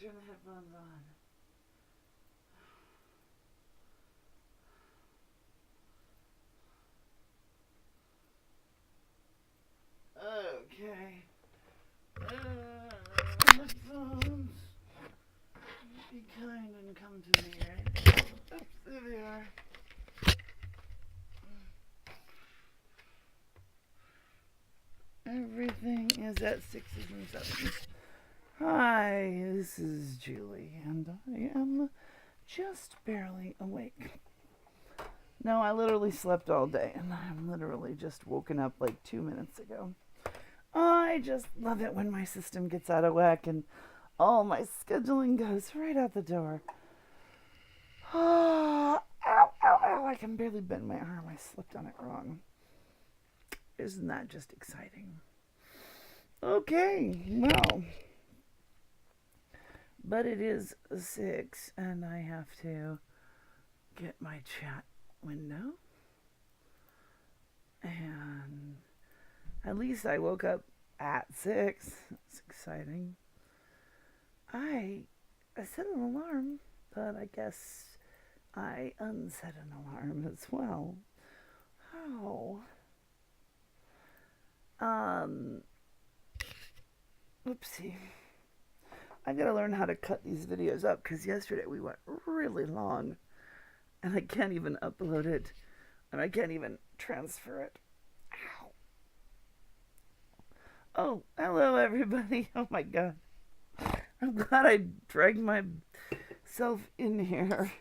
turn the headphones on. Okay. Headphones. Be kind and come to me, right? Oops, there they are. Everything is at sixes and sevens. Hi, this is Julie, and I am just barely awake. No, I literally slept all day, and I'm literally just woken up like 2 minutes ago. I just love it when my system gets out of whack and all my scheduling goes right out the door. Ow, ow, ow, I can barely bend my arm. I slipped on it wrong. Isn't that just exciting? Okay, well. But it is 6, and I have to get my chat window. And at least I woke up at 6. That's exciting. I set an alarm, but I guess I unset an alarm as well. How? Oopsie. I gotta learn how to cut these videos up because yesterday we went really long and I can't even upload it and I can't even transfer it. Ow. Oh, hello everybody. Oh my god. I'm glad I dragged myself in here.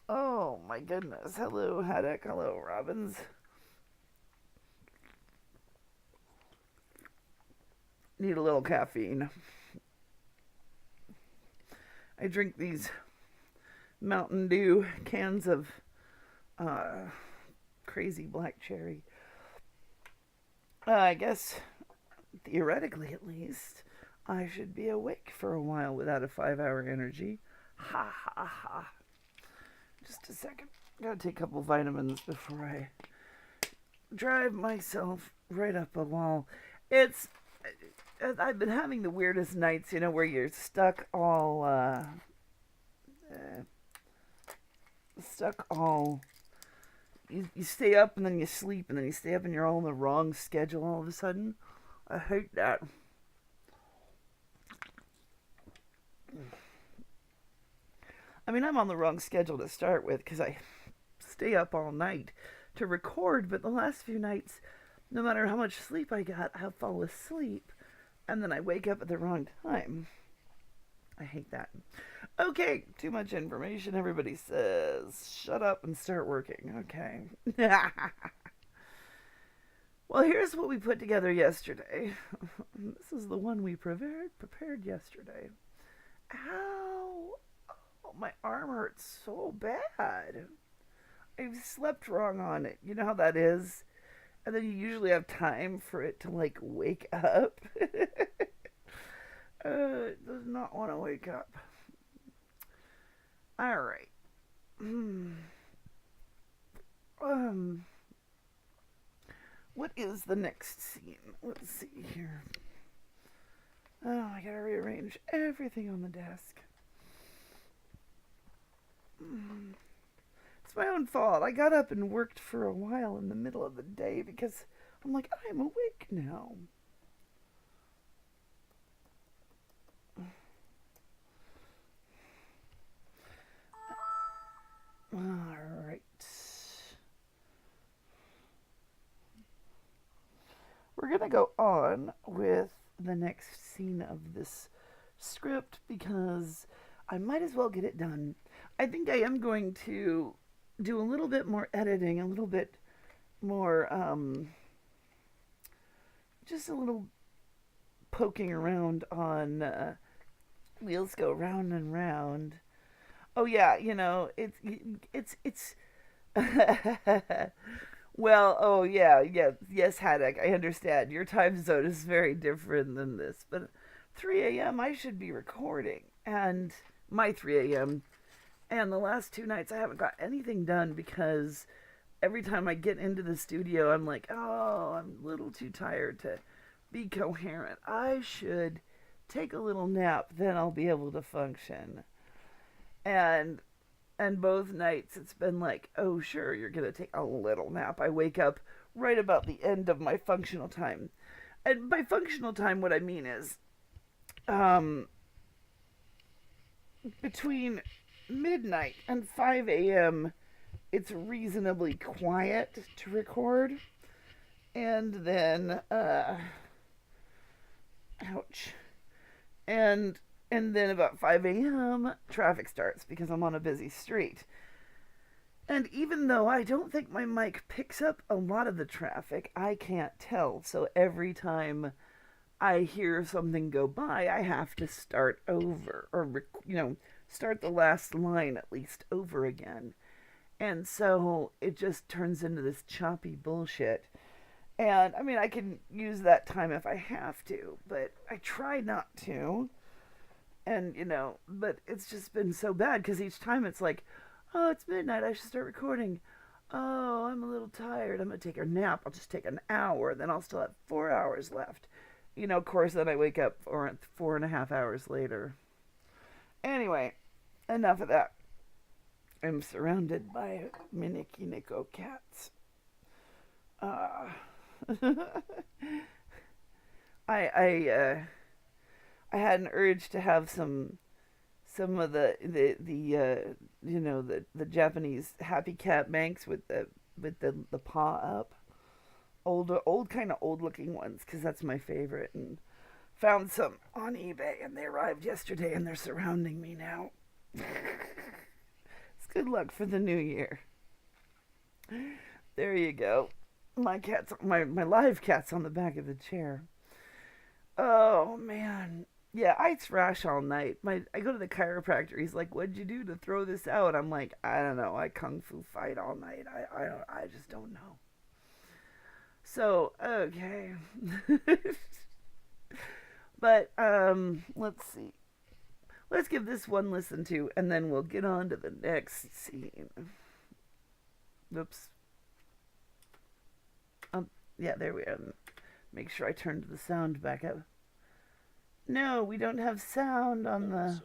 Oh my goodness. Hello, Haddock. Hello, Robbins. Need a little caffeine. I drink these Mountain Dew cans of crazy black cherry. I guess, theoretically at least, I should be awake for a while without a 5-hour energy. Ha ha ha. Just a second. Gotta take a couple vitamins before I drive myself right up a wall. I've been having the weirdest nights, where you're stuck all, you stay up and then you sleep and then you stay up and you're all on the wrong schedule all of a sudden. I hate that. I mean, I'm on the wrong schedule to start with because I stay up all night to record, but the last few nights, no matter how much sleep I got, I'll fall asleep. And then I wake up at the wrong time. I hate that. Okay, too much information. Everybody says, shut up and start working. Okay. Well, here's what we put together yesterday. This is the one we prepared yesterday. Ow! Oh, my arm hurts so bad. I slept wrong on it. You know how that is? And then you usually have time for it to, wake up. It does not want to wake up. Alright. What is the next scene? Let's see here. Oh, I gotta rearrange everything on the desk. It's my own fault. I got up and worked for a while in the middle of the day because I'm like, I'm awake now. Alright. We're going to go on with the next scene of this script because I might as well get it done. I think I am going to do a little bit more editing, a little bit more, just a little poking around on Wheels Go Round and Round. Oh yeah, it's well, oh yeah, yes, Haddock, I understand. Your time zone is very different than this, but 3 a.m. I should be recording, and my 3 a.m. And the last 2 nights I haven't got anything done because every time I get into the studio, I'm like, oh, I'm a little too tired to be coherent. I should take a little nap, then I'll be able to function. And both nights it's been like, oh sure, you're gonna take a little nap. I wake up right about the end of my functional time. And by functional time, what I mean is, between midnight and 5 a.m., it's reasonably quiet to record. And then, ouch. And then about 5 a.m., traffic starts because I'm on a busy street. And even though I don't think my mic picks up a lot of the traffic, I can't tell. So every time I hear something go by, I have to start over, or, start the last line at least over again. And so it just turns into this choppy bullshit. And, I mean, I can use that time if I have to, but I try not to. And, but it's just been so bad because each time it's like, oh, it's midnight, I should start recording. Oh, I'm a little tired, I'm going to take a nap. I'll just take an hour, then I'll still have 4 hours left. Of course, then I wake up 4.5 hours later. Anyway, enough of that. I'm surrounded by Miniki-Nico cats. I had an urge to have some of the Japanese happy cat Manx with the paw up, old kind of old looking ones, because that's my favorite, and found some on eBay, and they arrived yesterday, and they're surrounding me now. It's good luck for the new year. There you go. My live cat's on the back of the chair. Oh man. Yeah, I thrash all night. I go to the chiropractor. He's like, "What'd you do to throw this out?" I'm like, "I don't know. I kung fu fight all night. I just don't know." So, okay. But let's see. Let's give this one listen to, and then we'll get on to the next scene. Oops. Yeah, there we are. Make sure I turned the sound back up. No, we don't have sound on the...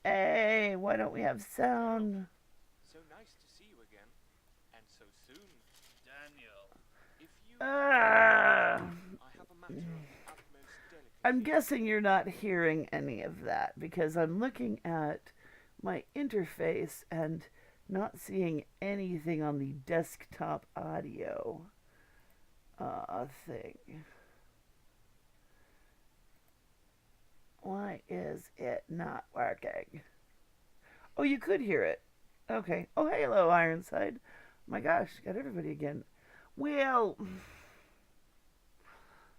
Hey, why don't we have sound? So nice to see you again. And so soon. Daniel, if you... I have a matter of utmost delicacy. I'm guessing you're not hearing any of that, because I'm looking at my interface and not seeing anything on the desktop audio thing. Why is it not working? Oh, you could hear it. Okay. Oh, hello, Ironside. My gosh, got everybody again. Well,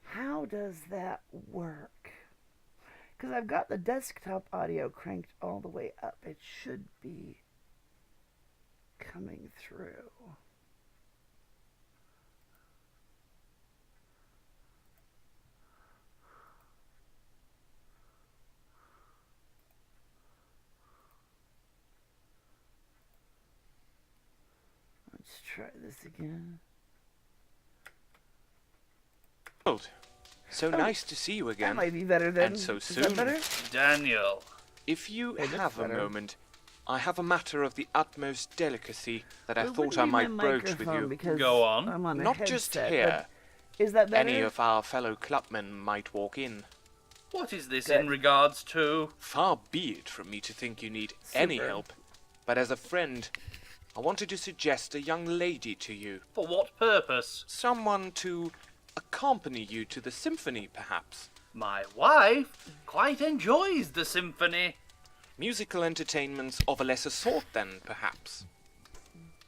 how does that work? Because I've got the desktop audio cranked all the way up. It should be coming through. Let's try this again. So nice to see you again. That might be better than... And so Is soon. that better? Daniel, if you Hey, that's have a better. moment, I have a matter of the utmost delicacy that I It thought wouldn't I be my might broach with microphone you. because Go on. I'm on a Not just headset, here. but is that better? Any of our fellow clubmen might walk in. What is this Good. in regards to? Far be it from me to think you need any Super. help, but as a friend, I wanted to suggest a young lady to you. For what purpose? Someone to accompany you to the symphony, perhaps. My wife quite enjoys the symphony. Musical entertainments of a lesser sort, then, perhaps.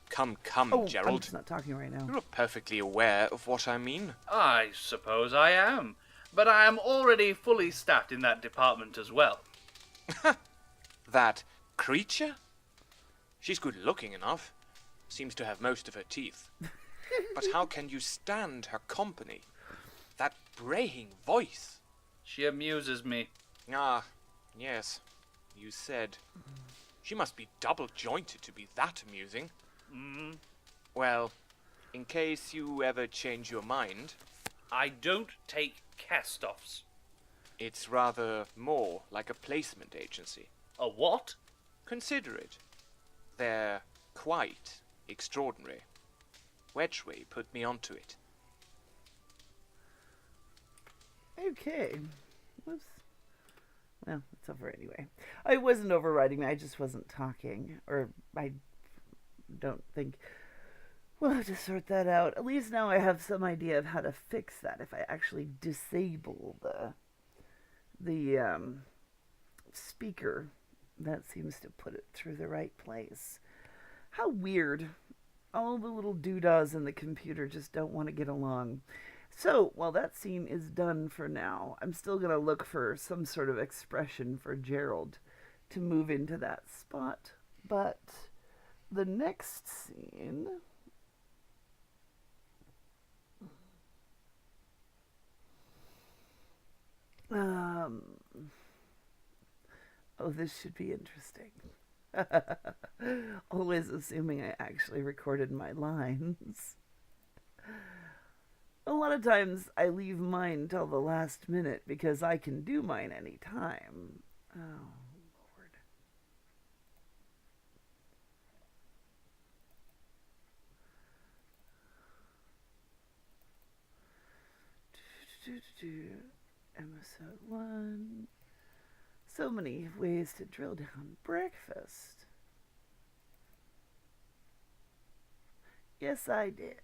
Come, Oh, I'm Gerald. just not talking right now. You're perfectly aware of what I mean. I suppose I am. But I am already fully staffed in that department as well. That creature? She's good looking enough. Seems to have most of her teeth. But how can you stand her company? That braying voice. She amuses me. Ah, yes. You said. She must be double-jointed to be that amusing. Well, in case you ever change your mind... I don't take cast-offs. It's rather more like a placement agency. A what? Consider it. They're quite extraordinary. Wedgway put me onto it. Okay. Whoops. Well, it's over anyway. I wasn't overriding me, I just wasn't talking. Or I don't think... We'll have to sort that out. At least now I have some idea of how to fix that if I actually disable the speaker. That seems to put it through the right place. How weird. All the little doodahs in the computer just don't want to get along. So, while that scene is done for now, I'm still going to look for some sort of expression for Gerald to move into that spot. But the next scene... oh, this should be interesting. Always assuming I actually recorded my lines. A lot of times I leave mine till the last minute because I can do mine anytime. Oh, Lord. Episode 1. So many ways to drill down breakfast. Yes, I did.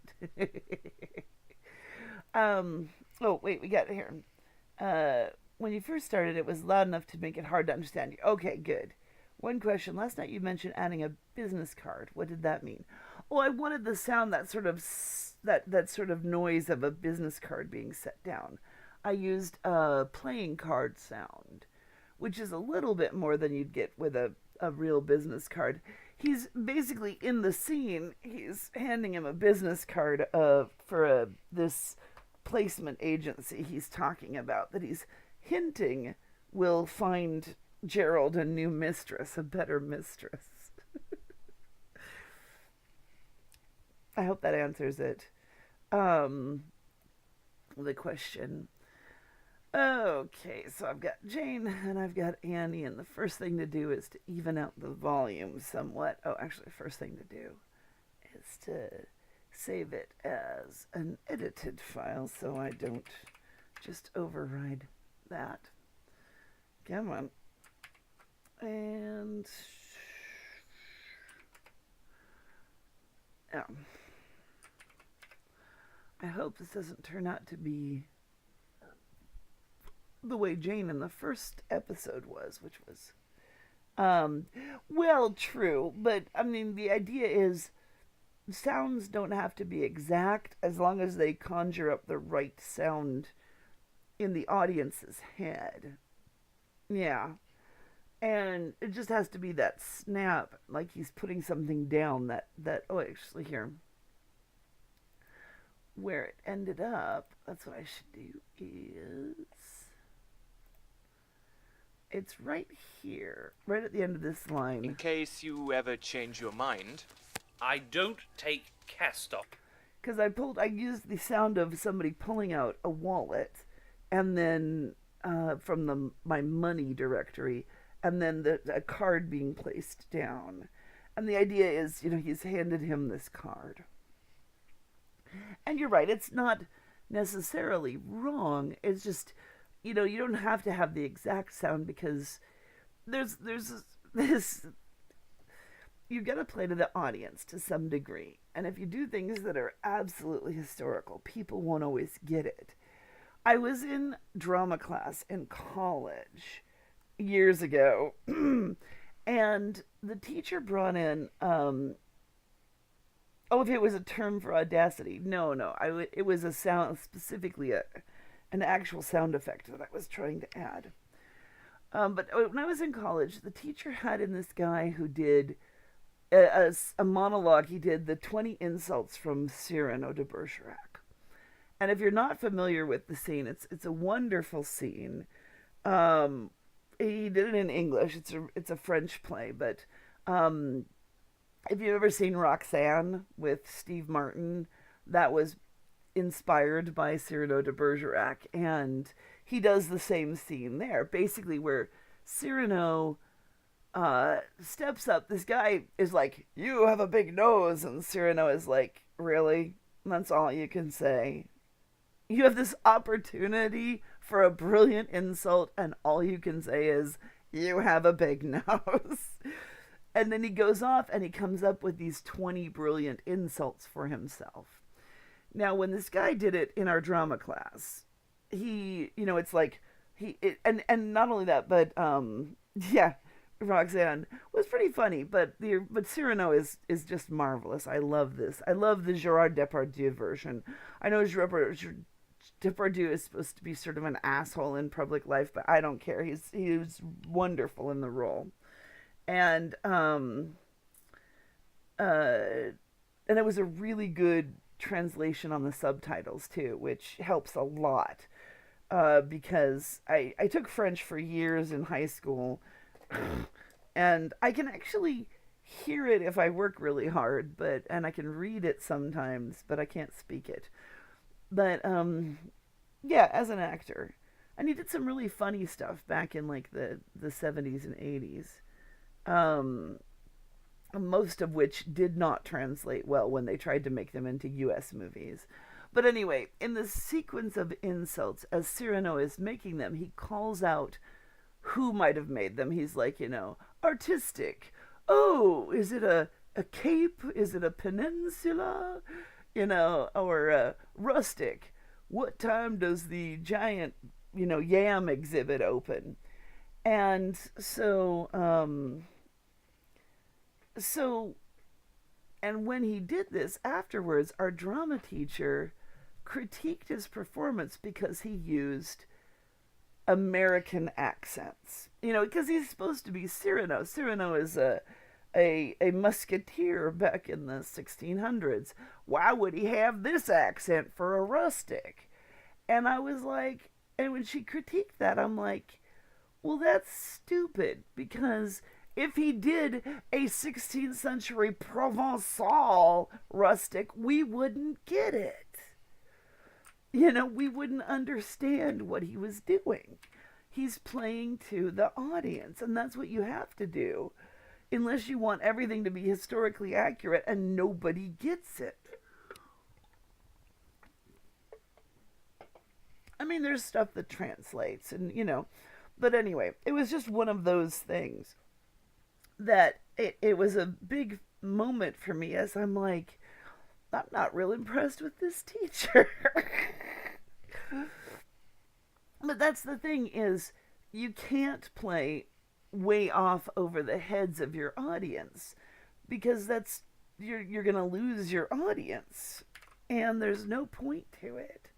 Oh, wait, we got it here. When you first started, it was loud enough to make it hard to understand you. Okay, good. One question. Last night you mentioned adding a business card. What did that mean? Oh, I wanted the sound, that sort of noise of a business card being set down. I used a playing card sound, which is a little bit more than you'd get with a real business card. He's basically in the scene. He's handing him a business card for this placement agency he's talking about, that he's hinting will find Gerald a new mistress, a better mistress. I hope that answers it. The question. Okay, so I've got Jane and I've got Annie, and the first thing to do is to even out the volume somewhat. Oh, actually, the first thing to do is to save it as an edited file so I don't just override that. Come on. And... yeah. I hope this doesn't turn out to be the way Jane in the first episode was, which was, well, true, but, I mean, the idea is sounds don't have to be exact as long as they conjure up the right sound in the audience's head. Yeah. And it just has to be that snap, like he's putting something down that oh, actually, here. Where it ended up, that's what I should do, is... it's right here, right at the end of this line. In case you ever change your mind. I don't take cast-up. Because I used the sound of somebody pulling out a wallet, and then from my money directory, and then a card being placed down. And the idea is, he's handed him this card. And you're right, it's not necessarily wrong. It's just, you don't have to have the exact sound, because there's this... you've got to play to the audience to some degree. And if you do things that are absolutely historical, people won't always get it. I was in drama class in college years ago, and the teacher brought in, if it was a term for Audacity. No, it was a sound, specifically an actual sound effect that I was trying to add. But when I was in college, the teacher had in this guy who did a monologue. He did the 20 insults from Cyrano de Bergerac. And if you're not familiar with the scene, it's a wonderful scene. He did it in English. It's a French play, but if you've ever seen Roxanne with Steve Martin, that was inspired by Cyrano de Bergerac, and he does the same scene there, basically where Cyrano steps up. This guy is like, "You have a big nose," and Cyrano is like, "Really? That's all you can say? You have this opportunity for a brilliant insult, and all you can say is, 'You have a big nose.'" And then he goes off and he comes up with these 20 brilliant insults for himself. Now, when this guy did it in our drama class, it's like, and not only that, but, yeah, Roxanne was pretty funny, but Cyrano is just marvelous. I love this. I love the Gerard Depardieu version. I know Depardieu is supposed to be sort of an asshole in public life, but I don't care. He's wonderful in the role, and it was a really good translation on the subtitles too, which helps a lot, because I took French for years in high school, and I can actually hear it if I work really hard, and I can read it sometimes, but I can't speak it. But yeah, as an actor, and he did some really funny stuff back in like the 70s and 80s. Most of which did not translate well when they tried to make them into US movies. But anyway, in the sequence of insults, as Cyrano is making them, he calls out who might have made them. He's like, artistic. Oh, is it a cape? Is it a peninsula? Or rustic. What time does the giant, yam exhibit open? And and when he did this afterwards, our drama teacher critiqued his performance because he used American accents. Because he's supposed to be Cyrano. Cyrano is a musketeer back in the 1600s. Why would he have this accent for a rustic? And I was like, and when she critiqued that, I'm like, well, that's stupid, because if he did a 16th century Provençal rustic, we wouldn't get it. We wouldn't understand what he was doing. He's playing to the audience, and that's what you have to do, unless you want everything to be historically accurate and nobody gets it. I mean, there's stuff that translates, and but anyway, it was just one of those things that it was a big moment for me, as I'm like, I'm not real impressed with this teacher. But that's the thing, is you can't play way off over the heads of your audience, because you're going to lose your audience, and there's no point to it.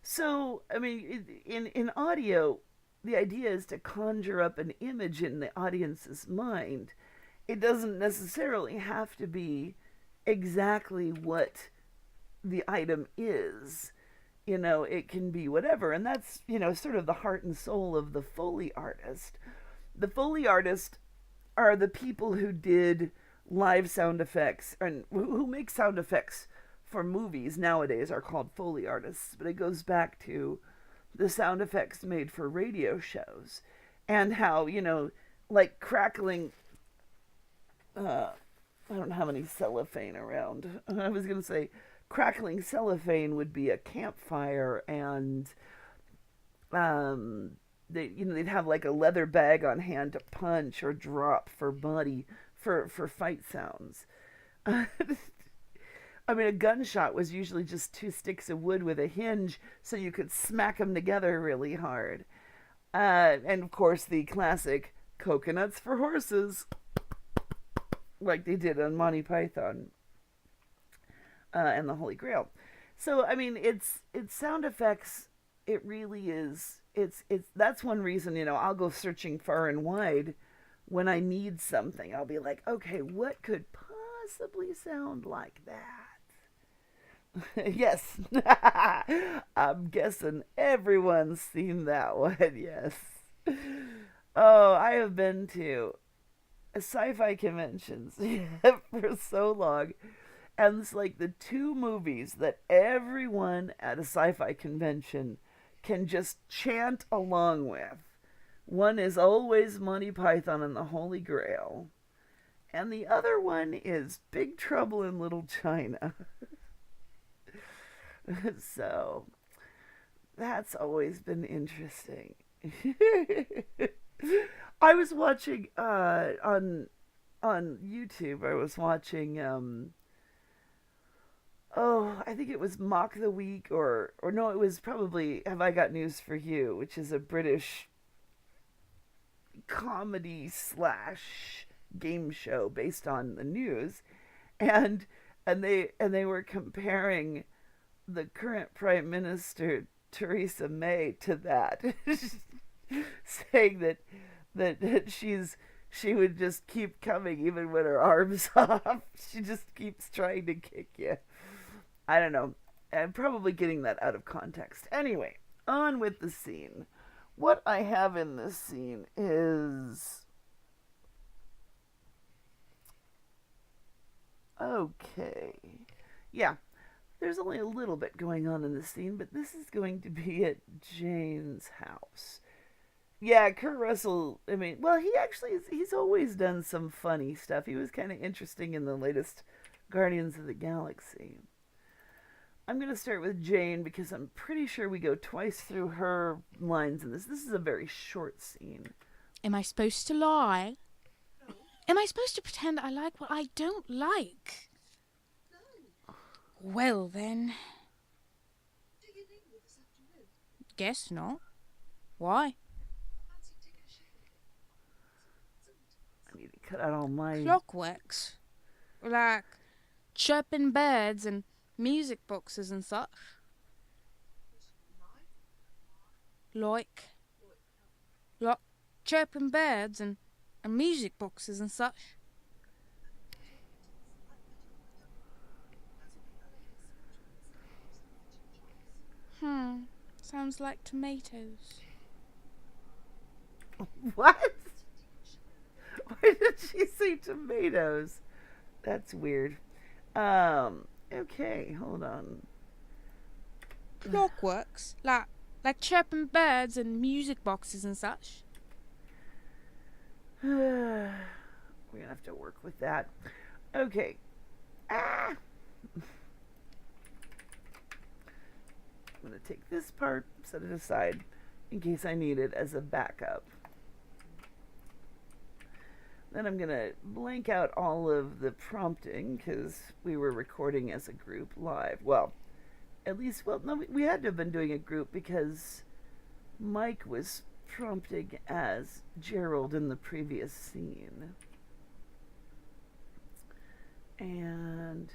So, I mean, in audio, the idea is to conjure up an image in the audience's mind. It doesn't necessarily have to be exactly what the item is. It can be whatever. And that's, sort of the heart and soul of the Foley artist. The Foley artists are the people who did live sound effects, and who make sound effects for movies nowadays are called Foley artists. But it goes back to the sound effects made for radio shows, and how, like crackling, I don't have any cellophane around. I was going to say crackling cellophane would be a campfire, and they'd have like a leather bag on hand to punch or drop for fight sounds. I mean, a gunshot was usually just two sticks of wood with a hinge, so you could smack them together really hard. And of course, the classic coconuts for horses, like they did on Monty Python and the Holy Grail. So, I mean, it's sound effects. It really is. That's one reason, I'll go searching far and wide when I need something. I'll be like, okay, what could possibly sound like that? Yes. I'm guessing everyone's seen that one. Yes. Oh, I have been to sci-fi conventions for so long, and it's like the two movies that everyone at a sci-fi convention can just chant along with. One is always Monty Python and the Holy Grail, and the other one is Big Trouble in Little China. So that's always been interesting. I was watching on YouTube. I was watching I think it was Mock the Week, or no, it was probably Have I Got News for You, which is a British comedy slash game show based on the news, and they were comparing the current Prime Minister Theresa May to that, saying that she would just keep coming even when her arm's off. She just keeps trying to kick you. I don't know. I'm probably getting that out of context. Anyway, on with the scene. What I have in this scene is... Okay. Yeah, there's only a little bit going on in this scene, but this is going to be at Jane's house. Yeah, Kurt Russell, I mean, well, he's always done some funny stuff. He was kind of interesting in the latest Guardians of the Galaxy. I'm going to start with Jane because I'm pretty sure we go twice through her lines in this. This is a very short scene. Am I supposed to lie? No. Am I supposed to pretend I like what I don't like? No. Well, then. Do you need me this afternoon? Guess not. Why? I need to cut out all my... Clockworks. Like chirping birds and music boxes and such. Like chirping birds and music boxes and such. Sounds like tomatoes. What? Why did she say tomatoes? That's weird. Okay, hold on. Clockworks, like chirping birds and music boxes and such. We're gonna have to work with that. Okay. I'm gonna take this part, set it aside in case I need it as a backup. Then I'm gonna blank out all of the prompting because we were recording as a group live. Well, at least, no, we had to have been doing a group because Mike was prompting as Gerald in the previous scene. And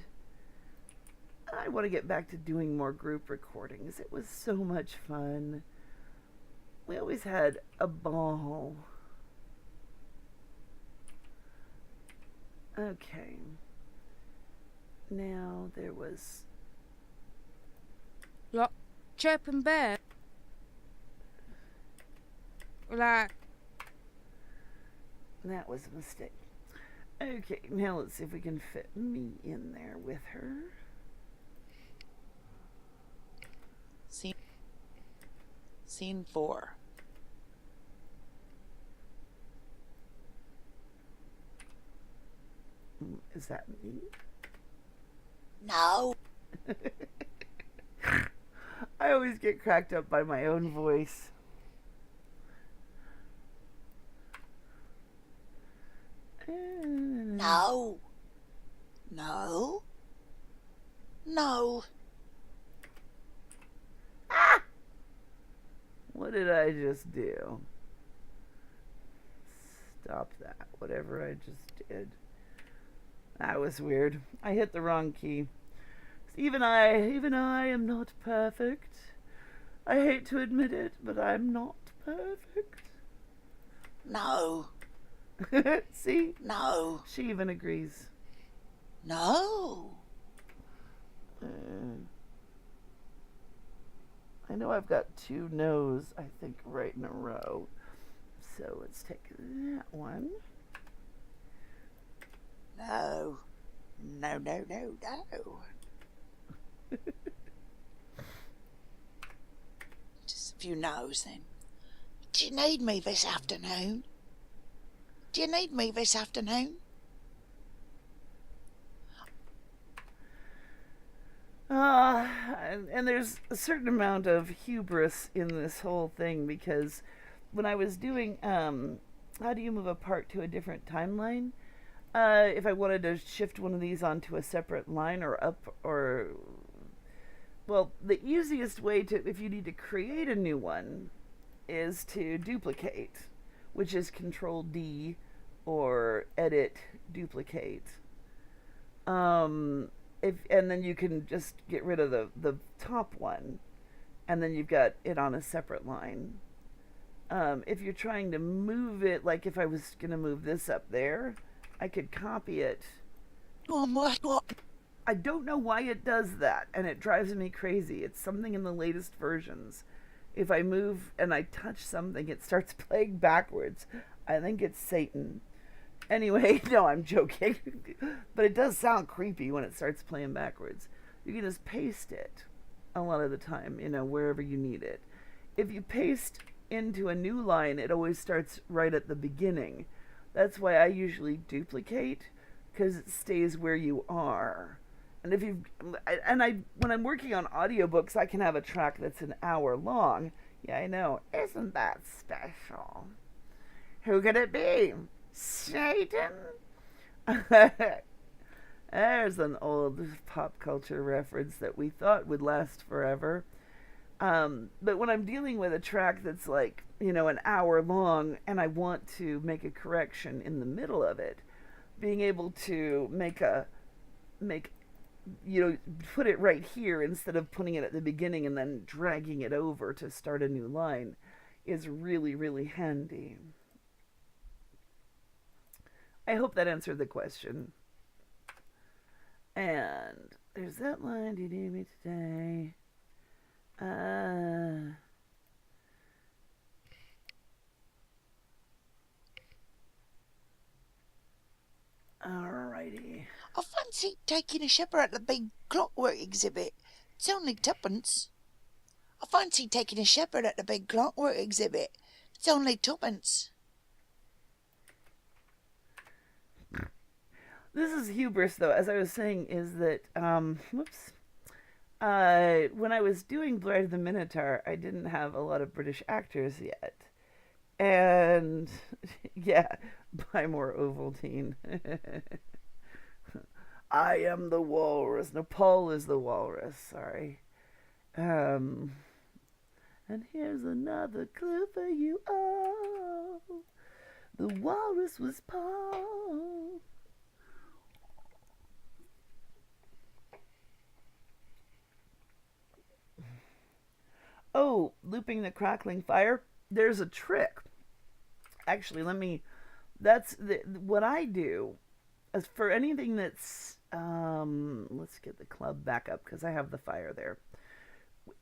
I want to get back to doing more group recordings. It was so much fun. We always had a ball. Okay. Now there was... Like chirping bird. Like... That was a mistake. Okay, now let's see if we can fit me in there with her. Scene 4. Is that me? No. I always get cracked up by my own voice. No. No. No. Ah! What did I just do? Stop that. Whatever I just did. That was weird. I hit the wrong key. Even I am not perfect. I hate to admit it, but I'm not perfect. No. See? No. She even agrees. No. I know I've got 2 no's, I think, right in a row. So let's take that one. No. No, no, no, no. Just few no's then. Do you need me this afternoon? Do you need me this afternoon? And there's a certain amount of hubris in this whole thing, because when I was doing how do you move a part to a different timeline, if I wanted to shift one of these onto a separate line or up, or well, the easiest way to, if you need to create a new one, is to duplicate, which is Control D or Edit Duplicate. And then you can just get rid of the top one, and then you've got it on a separate line. If you're trying to move it, like if I was going to move this up there, I could copy it. What? I don't know why it does that, and it drives me crazy. It's something in the latest versions. If I move and I touch something, it starts playing backwards. I think it's Satan. Anyway, no, I'm joking. But it does sound creepy when it starts playing backwards. You can just paste it a lot of the time, wherever you need it. If you paste into a new line, it always starts right at the beginning. That's why I usually duplicate, because it stays where you are. And when I'm working on audiobooks, I can have a track that's an hour long. Yeah, I know. Isn't that special? Who could it be? Satan? There's an old pop culture reference that we thought would last forever. But when I'm dealing with a track that's like, an hour long, and I want to make a correction in the middle of it, being able to put it right here instead of putting it at the beginning and then dragging it over to start a new line is really, really handy. I hope that answered the question. And there's that line. Do you need me today? Alrighty. I fancy taking a shipper at the big clockwork exhibit. It's only twopence. I fancy taking a shepherd at the big clockwork exhibit. It's only twopence. This is hubris, though, as I was saying, is that, when I was doing Bride of the Minotaur, I didn't have a lot of British actors yet. And, yeah, buy more Ovaltine. I am the walrus. No, Paul is the walrus, sorry. And here's another clue for you all. The walrus was Paul. Oh, looping the crackling fire. There's a trick. Actually, what I do as for anything that's, let's get the club back up because I have the fire there.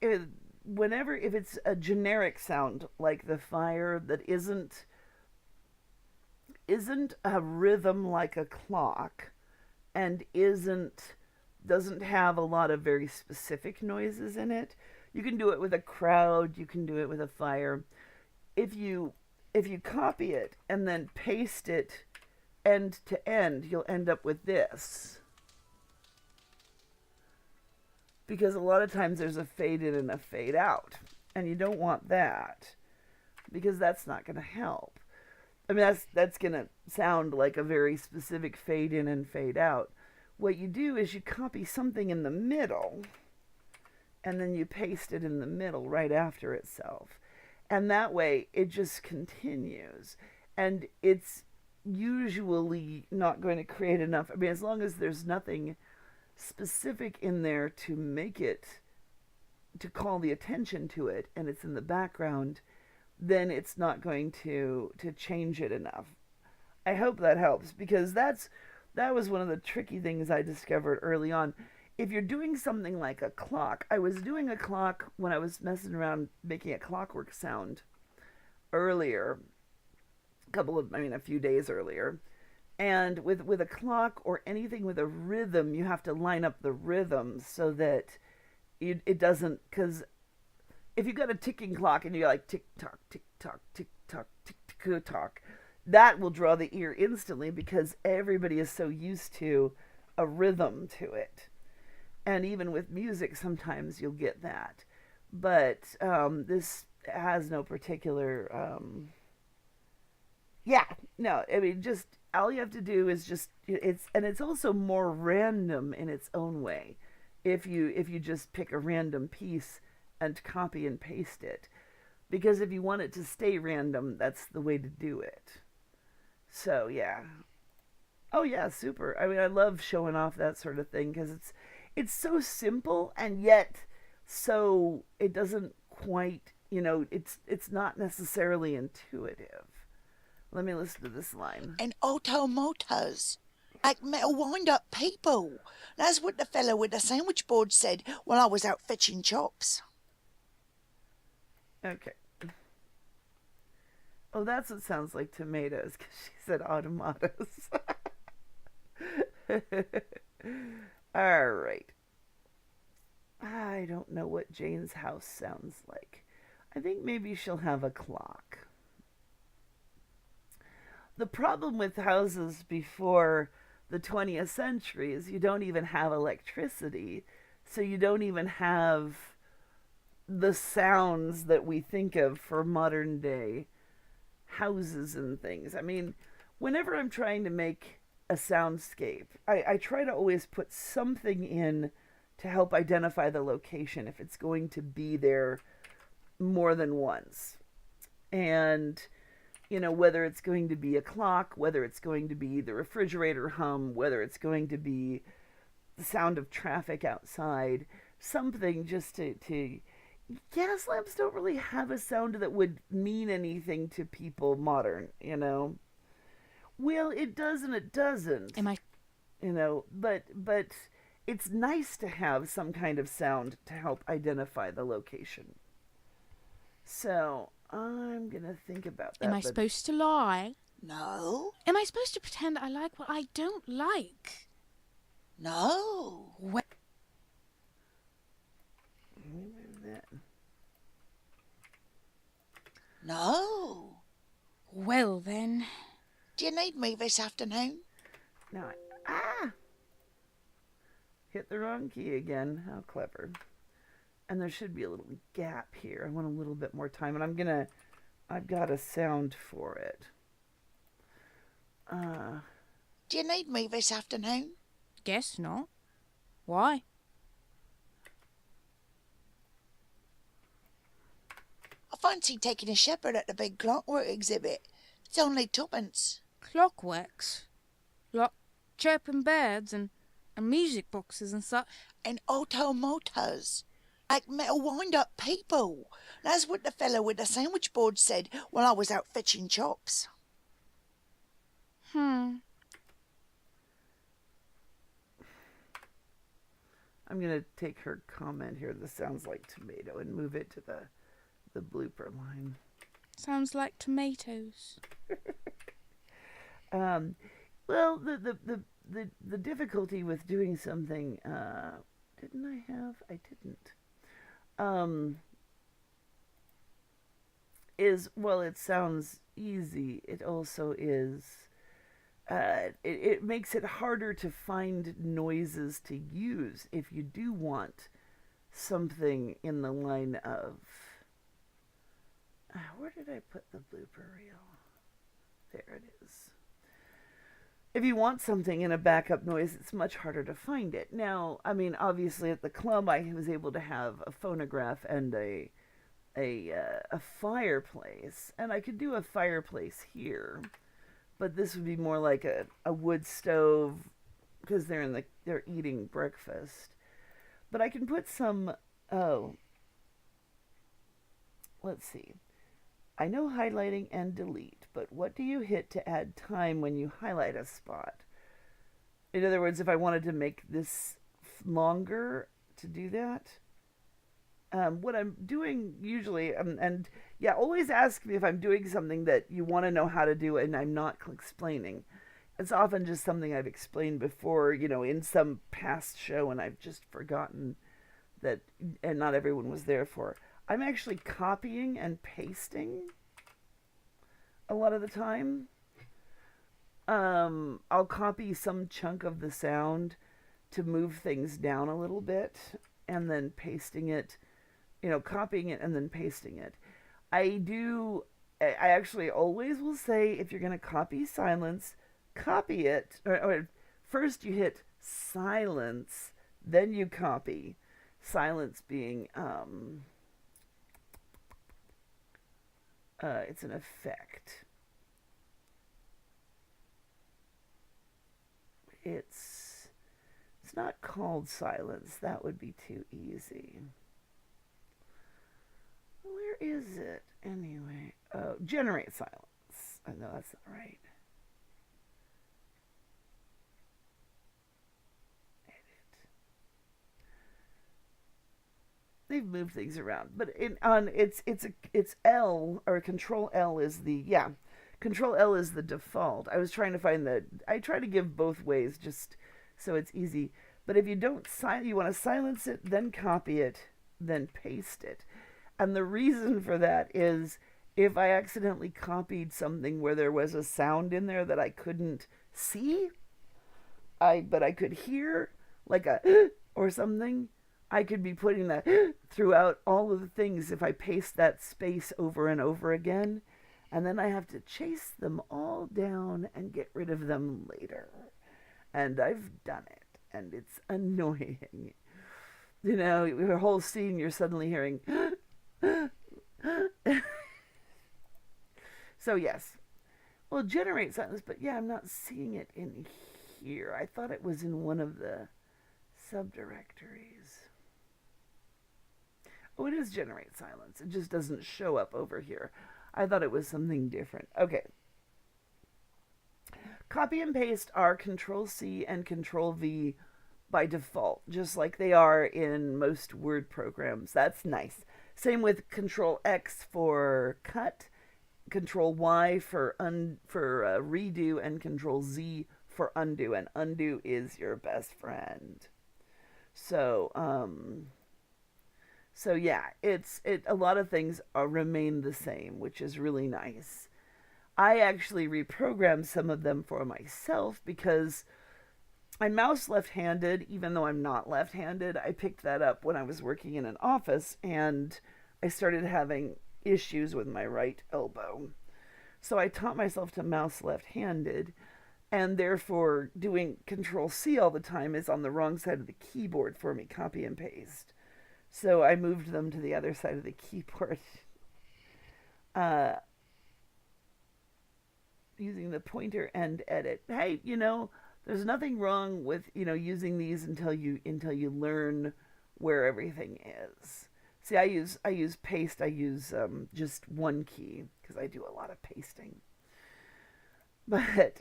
If it's a generic sound like the fire that isn't a rhythm like a clock and doesn't have a lot of very specific noises in it, you can do it with a crowd, you can do it with a fire. If you copy it and then paste it end to end, you'll end up with this. Because a lot of times there's a fade in and a fade out, and you don't want that because that's not going to help. I mean, that's going to sound like a very specific fade in and fade out. What you do is you copy something in the middle, and then you paste it in the middle right after itself. And that way, it just continues. And it's usually not going to create enough. I mean, as long as there's nothing specific in there to call the attention to it, and it's in the background, then it's not going to change it enough. I hope that helps, because that was one of the tricky things I discovered early on. If you're doing something like a clock, I was doing a clock when I was messing around making a clockwork sound earlier, a few days earlier. And with a clock or anything with a rhythm, you have to line up the rhythm so that it doesn't, because if you've got a ticking clock and you're like tick tock, tick tock, tick tock, tick tock, that will draw the ear instantly because everybody is so used to a rhythm to it. And even with music, sometimes you'll get that. But this has no particular. Just all you have to do is just it's also more random in its own way. If you just pick a random piece and copy and paste it, because if you want it to stay random, that's the way to do it. So yeah. Oh yeah, super. I mean, I love showing off that sort of thing because it's so simple and yet so it doesn't quite, it's not necessarily intuitive. Let me listen to this line. And automotas, like metal wind-up people. That's what the fellow with the sandwich board said while I was out fetching chops. Okay. Oh, that's what sounds like tomatoes, because she said automatos. All right. I don't know what Jane's house sounds like. I think maybe she'll have a clock. The problem with houses before the 20th century is you don't even have electricity, so you don't even have the sounds that we think of for modern day houses and things. I mean, whenever I'm trying to make a soundscape, I try to always put something in to help identify the location if it's going to be there more than once. And, whether it's going to be a clock, whether it's going to be the refrigerator hum, whether it's going to be the sound of traffic outside, something just to gas lamps don't really have a sound that would mean anything to people modern, Well, it does and it doesn't. Am I? But it's nice to have some kind of sound to help identify the location. So I'm going to think about that. Am I supposed to lie? No. Am I supposed to pretend I like what I don't like? No. Well, No. well then. Do you need me this afternoon? Now, hit the wrong key again. How clever. And there should be a little gap here. I want a little bit more time, and I've got a sound for it. Do you need me this afternoon? Guess not. Why? I fancy taking a shepherd at the big clockwork exhibit. It's only twopence. Clockworks? Like chirping birds and music boxes and such? And automotas, like metal wind-up people. That's what the fellow with the sandwich board said while I was out fetching chops. I'm going to take her comment here, this sounds like tomato, and move it to the blooper line. Sounds like tomatoes. Well, the difficulty with doing something, didn't I have? I didn't. Is, well, it sounds easy. It also is, it makes it harder to find noises to use if you do want something in the line of, where did I put the blooper reel? There it is. If you want something in a backup noise, it's much harder to find it. Now, I mean, obviously at the club I was able to have a phonograph and a fireplace, and I could do a fireplace here, but this would be more like a wood stove because they're eating breakfast. But I can put some, let's see. I know highlighting and delete, but what do you hit to add time when you highlight a spot? In other words, if I wanted to make this longer to do that, what I'm doing usually, and yeah, always ask me if I'm doing something that you want to know how to do and I'm not explaining. It's often just something I've explained before, in some past show and I've just forgotten that, and not everyone was there for. I'm actually copying and pasting a lot of the time. I'll copy some chunk of the sound to move things down a little bit, and then pasting it, copying it and then pasting it. I actually always will say, if you're going to copy silence, copy it, or first you hit silence, then you copy. Silence being, it's an effect. It's not called silence. That would be too easy. Where is it anyway? Oh, generate silence. I know that's not right. Edit. They've moved things around, but it's L, or Control L is Control L is the default. I was trying to find I try to give both ways just so it's easy. But if you don't you want to silence it, then copy it, then paste it. And the reason for that is if I accidentally copied something where there was a sound in there that I couldn't see, but I could hear, like a or something, I could be putting that throughout all of the things if I paste that space over and over again. And then I have to chase them all down and get rid of them later. And I've done it. And it's annoying. Your whole scene, you're suddenly hearing... So, yes. Well, generate silence, but yeah, I'm not seeing it in here. I thought it was in one of the subdirectories. Oh, it is generate silence. It just doesn't show up over here. I thought it was something different. Okay. Copy and paste are Control-C and Control-V by default, just like they are in most Word programs. That's nice. Same with Control-X for cut, Control-Y for redo, and Control-Z for undo. And undo is your best friend. So yeah, a lot of things remain the same, which is really nice. I actually reprogrammed some of them for myself because I'm mouse left-handed, even though I'm not left-handed. I picked that up when I was working in an office, and I started having issues with my right elbow. So I taught myself to mouse left-handed, and therefore doing Control-C all the time is on the wrong side of the keyboard for me, copy and paste. So I moved them to the other side of the keyboard. Using the pointer and edit. Hey, there's nothing wrong with, using these until you learn where everything is. See, I use paste. I use just one key because I do a lot of pasting. But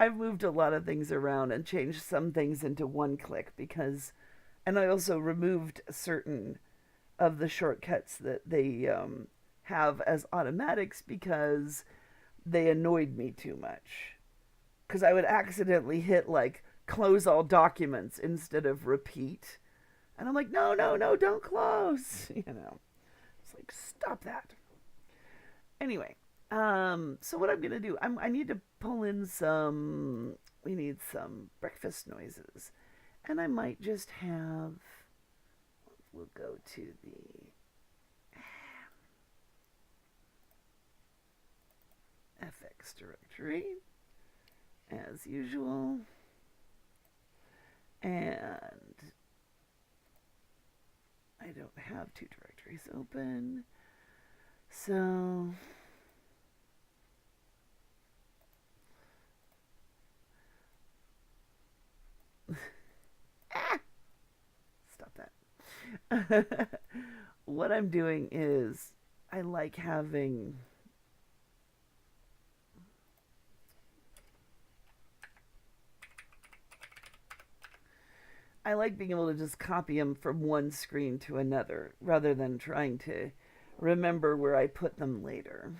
I've moved a lot of things around and changed some things into one click and I also removed certain of the shortcuts that they have as automatics because they annoyed me too much. Because I would accidentally hit close all documents instead of repeat. And I'm like, no, don't close. It's like, stop that. Anyway, so what I'm going to do, I need to pull in we need some breakfast noises. And I might just we'll go to the FX directory, as usual. And I don't have two directories open. So stop that. What I'm doing is I like having being able to just copy them from one screen to another rather than trying to remember where I put them later.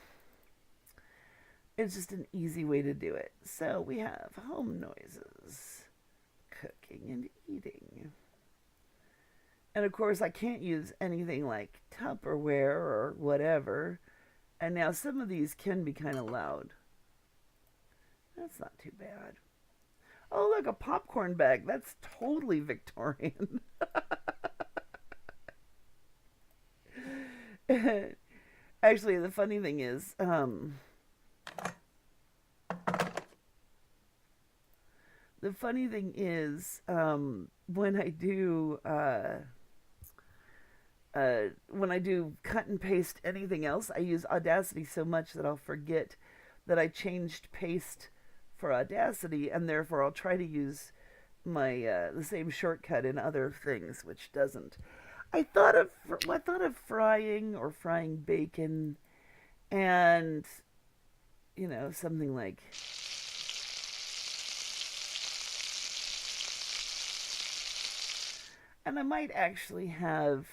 It's just an easy way to do it. So we have home noises, cooking and eating. And of course, I can't use anything like Tupperware or whatever. And now some of these can be kind of loud. That's not too bad. Oh, look, a popcorn bag. That's totally Victorian. Actually, the funny thing is, when I do cut and paste anything else, I use Audacity so much that I'll forget that I changed paste for Audacity, and therefore I'll try to use my the same shortcut in other things, which doesn't. I thought of frying bacon, and something like. And I might actually have.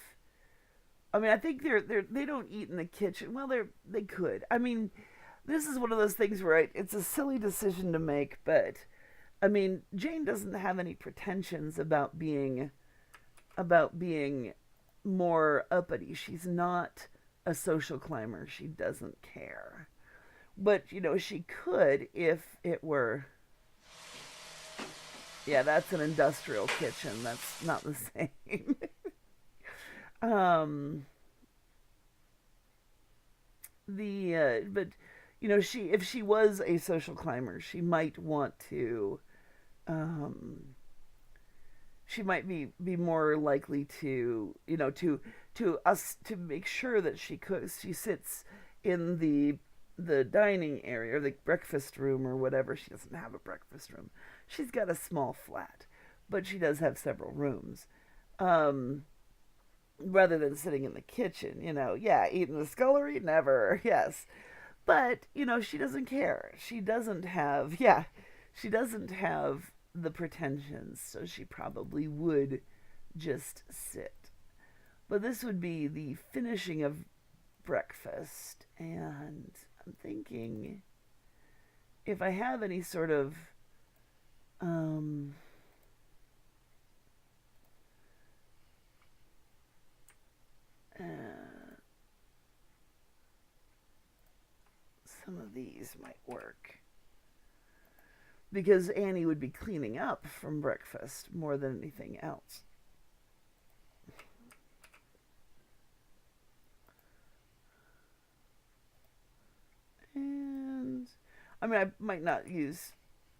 I mean, I think they don't eat in the kitchen. Well, they could. I mean, this is one of those things where it's a silly decision to make, but I mean, Jane doesn't have any pretensions about being more uppity. She's not a social climber. She doesn't care. But, she could if it were. Yeah, that's an industrial kitchen. That's not the same. But if she was a social climber, she might want to. She might be more likely to make sure that she cooks. She sits in the dining area, or the breakfast room, or whatever. She doesn't have a breakfast room. She's got a small flat, but she does have several rooms. Rather than sitting in the kitchen, eating the scullery, never, yes. But, she doesn't care. She doesn't have the pretensions, so she probably would just sit. But this would be the finishing of breakfast, and I'm thinking if I have any sort of some of these might work, because Annie would be cleaning up from breakfast more than anything else. And I mean, I might not use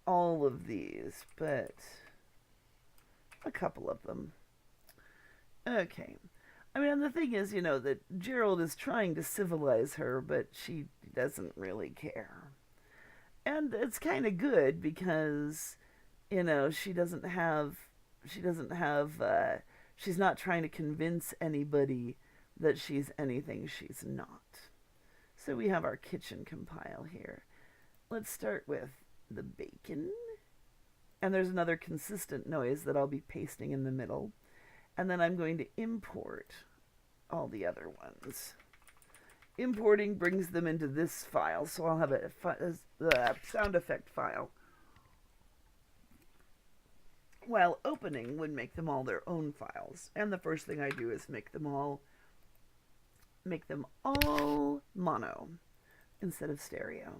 all of these, but a couple of them. Okay. I mean, and the thing is, that Gerald is trying to civilize her, but she doesn't really care. And it's kind of good because, she's not trying to convince anybody that she's anything she's not. So we have our kitchen compile here. Let's start with the bacon. And there's another consistent noise that I'll be pasting in the middle. And then I'm going to import all the other ones. Importing brings them into this file, so I'll have a sound effect file. While opening would make them all their own files. And the first thing I do is make them all mono instead of stereo.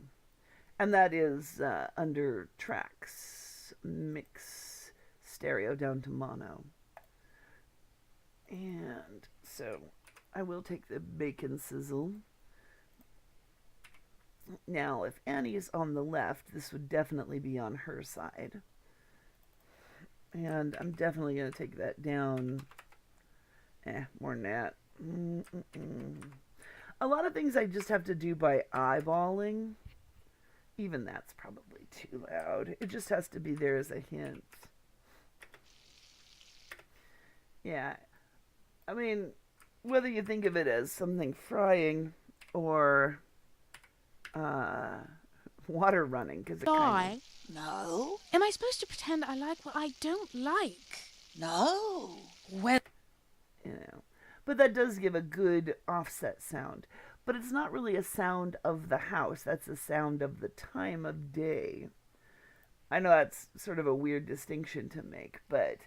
And that is under tracks, mix, stereo down to mono. And so I will take the bacon sizzle. Now, if Annie is on the left, this would definitely be on her side. And I'm definitely going to take that down. More than that. A lot of things I just have to do by eyeballing. Even that's probably too loud. It just has to be there as a hint. Yeah. I mean, whether you think of it as something frying or water running, because it kind of... No. Am I supposed to pretend I like what I don't like? No. Well... But that does give a good offset sound. But it's not really a sound of the house. That's a sound of the time of day. I know that's sort of a weird distinction to make, but...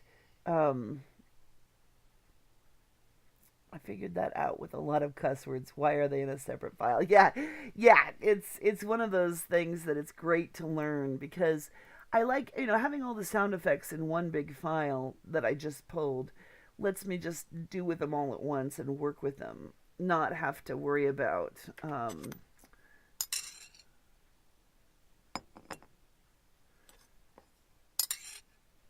I figured that out with a lot of cuss words. Why are they in a separate file? Yeah. It's one of those things that it's great to learn because I like having all the sound effects in one big file that I just pulled lets me just do with them all at once and work with them, not have to worry about.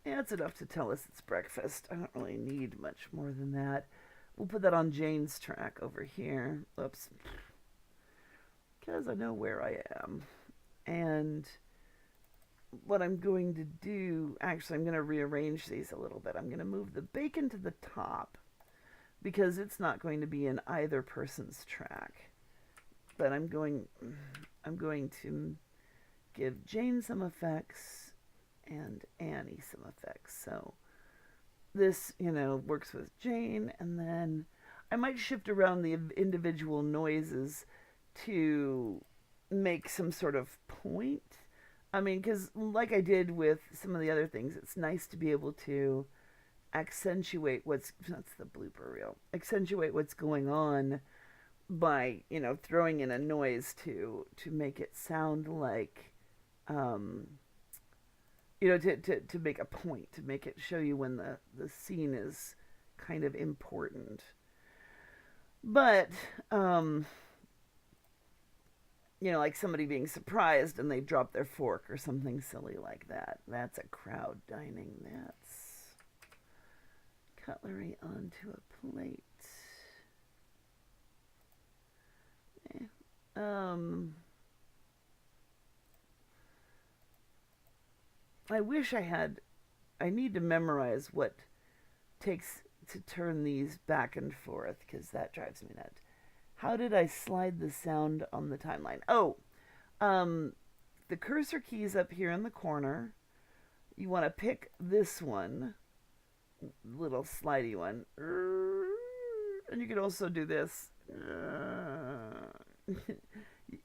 Yeah, it's enough to tell us it's breakfast. I don't really need much more than that. We'll put that on Jane's track over here. Oops. Because I know where I am. And what I'm going to do, actually, I'm going to rearrange these a little bit. I'm going to move the bacon to the top because it's not going to be in either person's track. But I'm going to give Jane some effects and Annie some effects. So this, works with Jane, and then I might shift around the individual noises to make some sort of point. I mean, because like I did with some of the other things, it's nice to be able to accentuate that's the blooper reel, accentuate what's going on by, throwing in a noise to make it sound like, to make a point, to make it show you when the scene is kind of important. But, like somebody being surprised and they drop their fork or something silly like that. That's a crowd dining. That's cutlery onto a plate. I wish I need to memorize what takes to turn these back and forth, because that drives me nuts. How did I slide the sound on the timeline? Oh, the cursor key is up here in the corner. You want to pick this one, little slidey one. And you can also do this.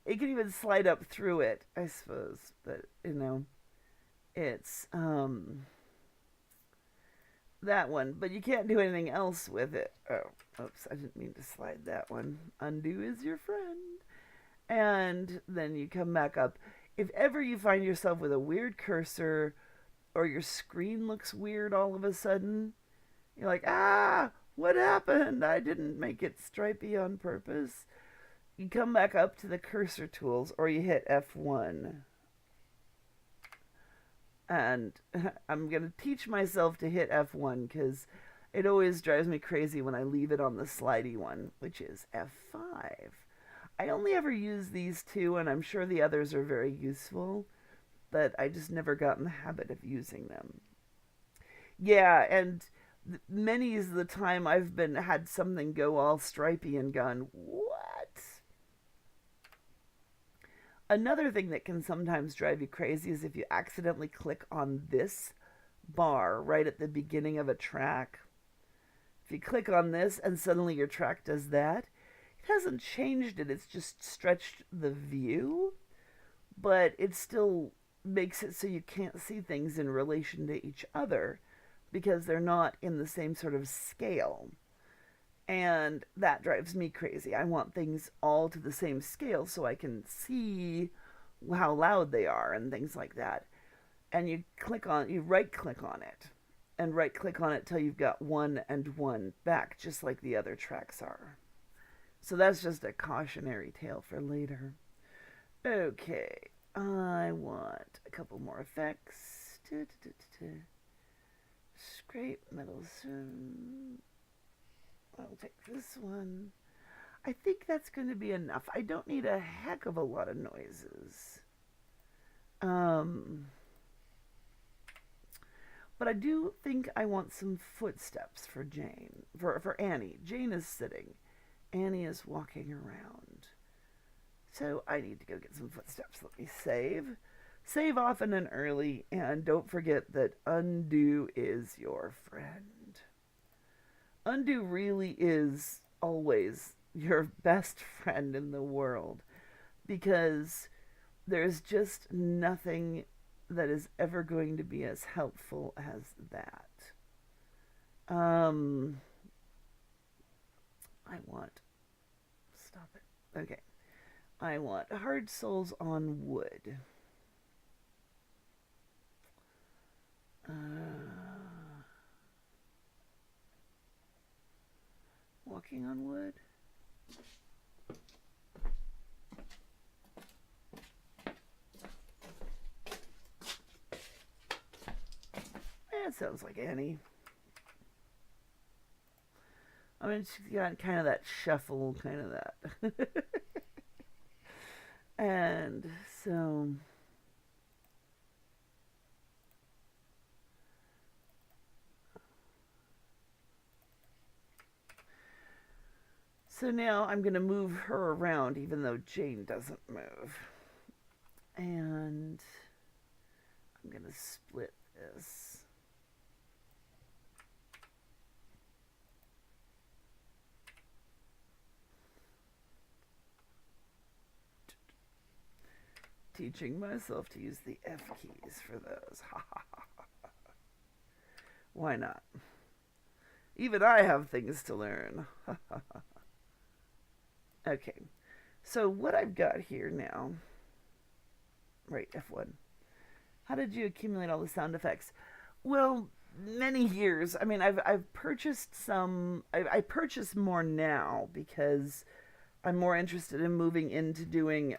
It can even slide up through it, I suppose. But, it's that one. But you can't do anything else with it. Oh, oops, I didn't mean to slide that one. Undo is your friend. And then you come back up. If ever you find yourself with a weird cursor or your screen looks weird all of a sudden, you're like, what happened? I didn't make it stripy on purpose. You come back up to the cursor tools or you hit F1. And I'm going to teach myself to hit F1 because it always drives me crazy when I leave it on the slidey one, which is F5. I only ever use these two, and I'm sure the others are very useful, but I just never got in the habit of using them. Yeah, and many's the time I've had something go all stripy and gone, what? Another thing that can sometimes drive you crazy is if you accidentally click on this bar right at the beginning of a track. If you click on this and suddenly your track does that, it hasn't changed it, it's just stretched the view, but it still makes it so you can't see things in relation to each other because they're not in the same sort of scale. And that drives me crazy. I want things all to the same scale so I can see how loud they are and things like that. And you right click on it and right click on it till you've got 1 and 1 back, just like the other tracks are. So that's just a cautionary tale for later. Okay, I want a couple more effects. Scrape metal. I'll take this one. I think that's going to be enough. I don't need a heck of a lot of noises. But I do think I want some footsteps for Jane. For Annie. Jane is sitting. Annie is walking around. So I need to go get some footsteps. Let me save. Save often and early. And don't forget that undo is your friend. Undo really is always your best friend in the world, because there's just nothing that is ever going to be as helpful as that. I want... Stop it. Okay. I want hard soles on wood. Walking on wood. That sounds like Annie. I mean, she's got kind of that shuffle, kind of that. And so... So now I'm going to move her around even though Jane doesn't move. And I'm going to split this. Teaching myself to use the F keys for those. Why not? Even I have things to learn. Okay, so what I've got here now, right, F1. How did you accumulate all the sound effects? Well, many years. I mean, I've purchased some. I purchase more now because I'm more interested in moving into doing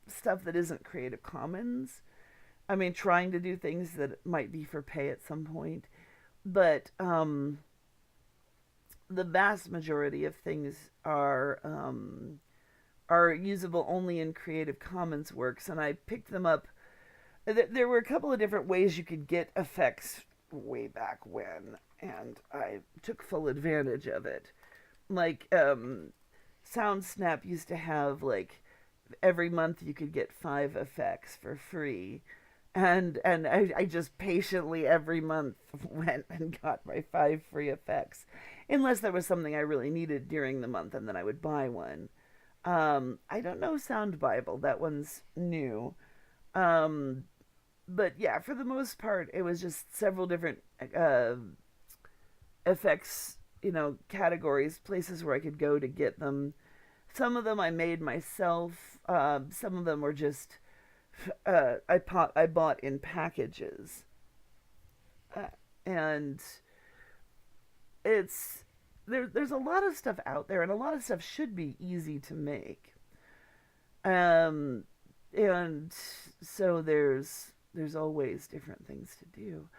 stuff that isn't Creative Commons. I mean, trying to do things that might be for pay at some point, but the vast majority of things are usable only in Creative Commons works, and I picked them up. There were a couple of different ways you could get effects way back when, and I took full advantage of it. Like, SoundSnap used to have, like, every month you could get 5 effects for free. And I just patiently every month went and got my 5 free effects. Unless there was something I really needed during the month, and then I would buy one. I don't know Sound Bible. That one's new. But yeah, for the most part, it was just several different effects, categories, places where I could go to get them. Some of them I made myself. Some of them were just I bought in packages, and there's a lot of stuff out there, and a lot of stuff should be easy to make. And so there's always different things to do.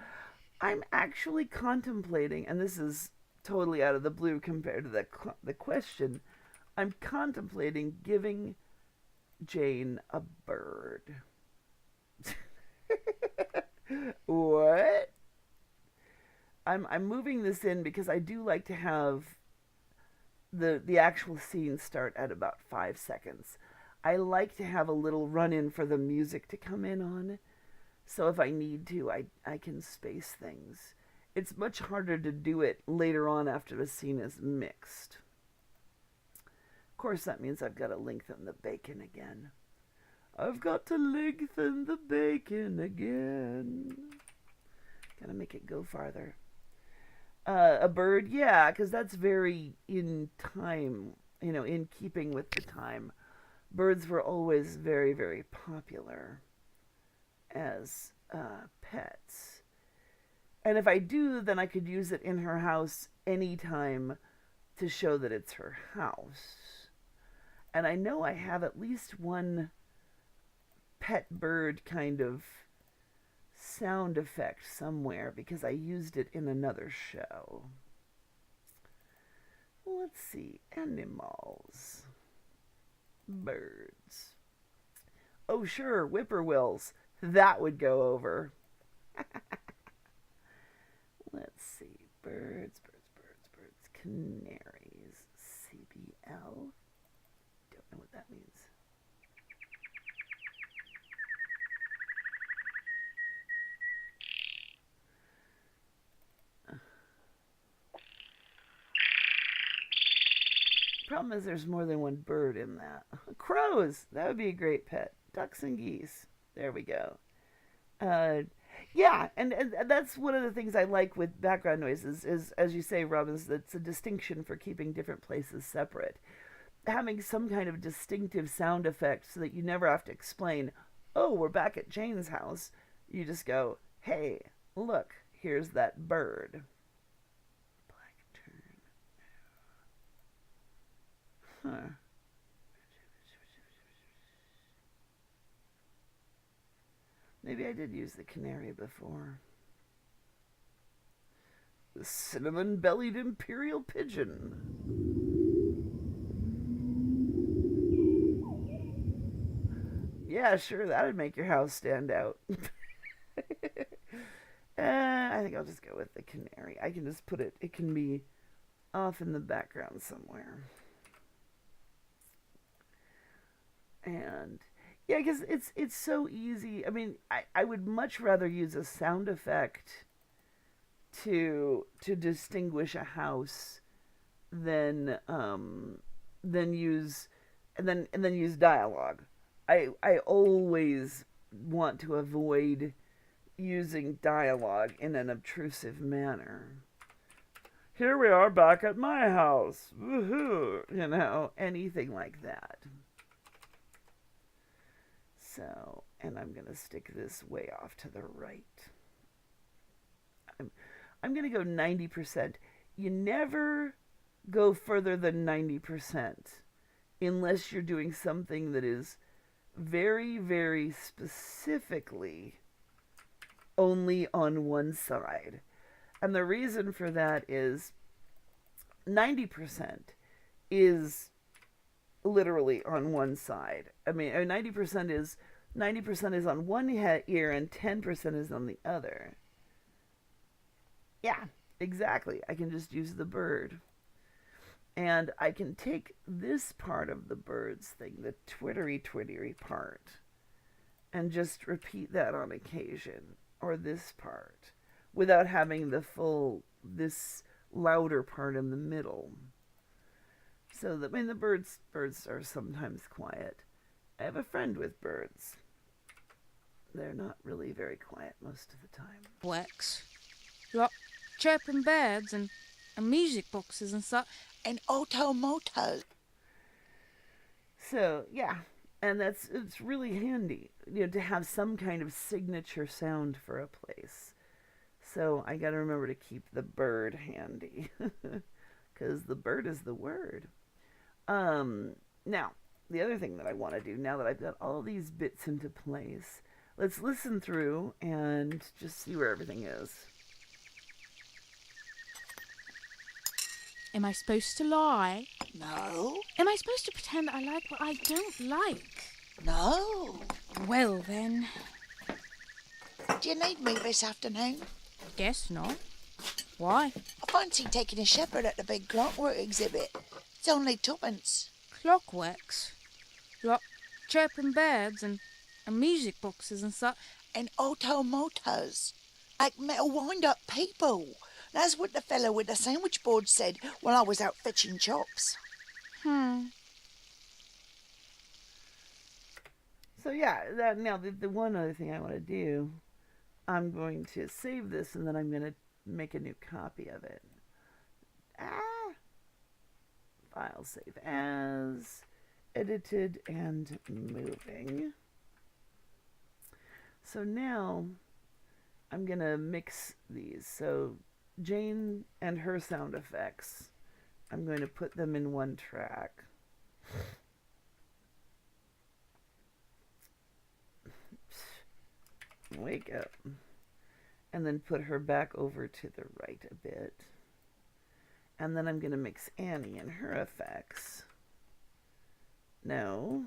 I'm actually contemplating, and this is totally out of the blue compared to the question, I'm contemplating giving Jane a bird. What? I'm moving this in because I do like to have the actual scene start at about 5 seconds. I like to have a little run-in for the music to come in on, so if I need to, I can space things. It's much harder to do it later on after the scene is mixed. Of course, that means I've got to lengthen the bacon again. I've got to lengthen the bacon again. Gotta make it go farther. A bird, yeah, because that's very in time, in keeping with the time. Birds were always very, very popular as pets. And if I do, then I could use it in her house anytime to show that it's her house. And I know I have at least one pet bird kind of sound effect somewhere because I used it in another show. Let's see. Animals. Birds. Oh, sure. Whippoorwills. That would go over. Let's see. Birds. Canaries. CBL. Don't know what that means. Problem is there's more than one bird in that. Crows! That would be a great pet. Ducks and geese. There we go. Yeah, and that's one of the things I like with background noises is, as you say, Rob, is it's a distinction for keeping different places separate. Having some kind of distinctive sound effect so that you never have to explain, oh, we're back at Jane's house. You just go, hey, look, here's that bird. Black turn. Huh. Maybe I did use the canary before. The cinnamon-bellied imperial pigeon. Yeah, sure, that'd make your house stand out. I think I'll just go with the canary. I can just put it, it can be off in the background somewhere. And yeah, because it's so easy. I mean, I would much rather use a sound effect to distinguish a house than use and then use dialogue. I always want to avoid using dialogue in an obtrusive manner. Here we are back at my house. Woohoo! You know, anything like that. So, and I'm going to stick this way off to the right. I'm going to go 90%. You never go further than 90% unless you're doing something that is very, very specifically only on one side. And the reason for that is 90% is literally on one side. I mean, 90% is on one ear and 10% is on the other. Yeah, exactly. I can just use the bird. And I can take this part of the bird's thing, the twittery part, and just repeat that on occasion, or this part, without having this louder part in the middle. So that, I mean, the birds are sometimes quiet. I have a friend with birds. They're not really very quiet most of the time. Wax. Like chirping birds and music boxes and such. And automoto. So, yeah. And it's really handy, to have some kind of signature sound for a place. So I got to remember to keep the bird handy. Because the bird is the word. Now, the other thing that I want to do, now that I've got all these bits into place, let's listen through and just see where everything is. Am I supposed to lie? No. Am I supposed to pretend I like what I don't like? No. Well, then. Do you need me this afternoon? Guess not. Why? I fancy taking a shepherd at the big clockwork exhibit. It's only twopence. Clockworks. Like chirping birds and music boxes and such. And automotos. Like metal wind-up people. That's what the fellow with the sandwich board said while I was out fetching chops. So yeah, now the one other thing I want to do, I'm going to save this and then I'm going to make a new copy of it. File save as, edited and moving. So now I'm going to mix these. So Jane and her sound effects, I'm going to put them in one track. Wake up. And then put her back over to the right a bit. And then I'm going to mix Annie and her effects. No.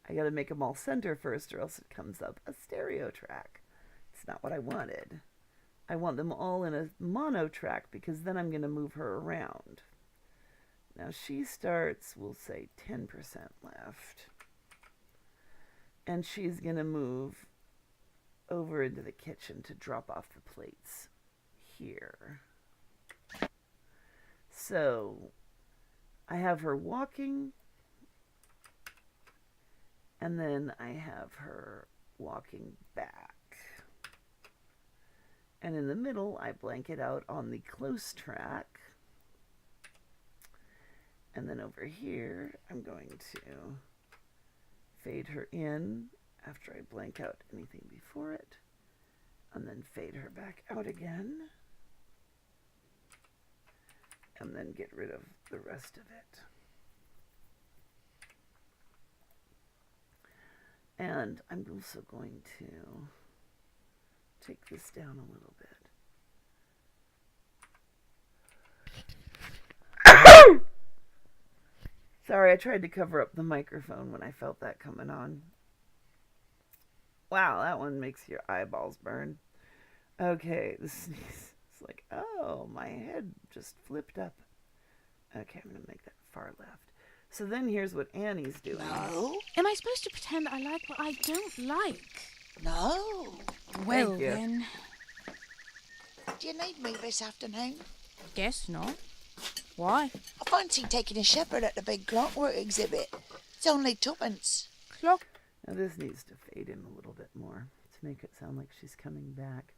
I got to make them all center first or else it comes up a stereo track. It's not what I wanted. I want them all in a mono track because then I'm going to move her around. Now she starts, we'll say 10% left. And she's going to move over into the kitchen to drop off the plates here. So I have her walking, and then I have her walking back. And in the middle, I blank it out on the close track. And then over here, I'm going to fade her in after I blank out anything before it. And then fade her back out again. And then get rid of the rest of it. And I'm also going to take this down a little bit. Sorry, I tried to cover up the microphone when I felt that coming on. Wow, that one makes your eyeballs burn. Okay, the sneeze. It's like, oh, my head just flipped up. Okay, I'm going to make that far left. So then here's what Annie's doing. No, Am I supposed to pretend I like what I don't like? no. Well, Thank you. then, Do you need me this afternoon? guess not. Why? I fancy taking a shepherd at the big clockwork exhibit. It's only twopence. Clock. Now this needs to fade in a little bit more to make it sound like she's coming back.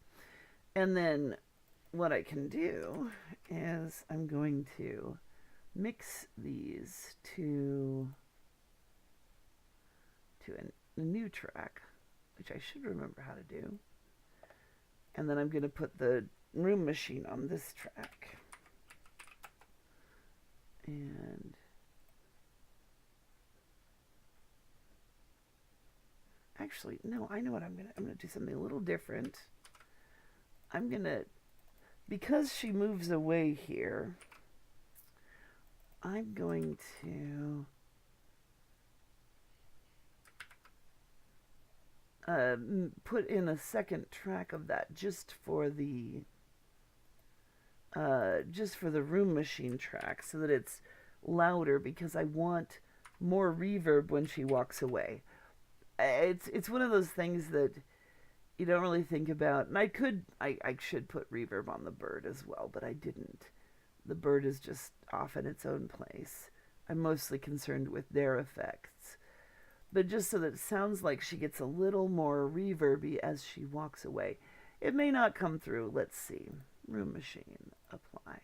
And then what I can do is I'm going to mix these to a new track, which I should remember how to do. And then I'm going to put the room machine on this track. And actually, no, I know what I'm gonna do something a little different. I'm gonna, because she moves away here, I'm going to put in a second track of that just for the room machine track, so that it's louder, because I want more reverb when she walks away. It's one of those things that you don't really think about, and I should put reverb on the bird as well, but I didn't. The bird is just off in its own place. I'm mostly concerned with their effects, but just so that it sounds like she gets a little more reverby as she walks away. It may not come through. Let's see. Room machine, apply.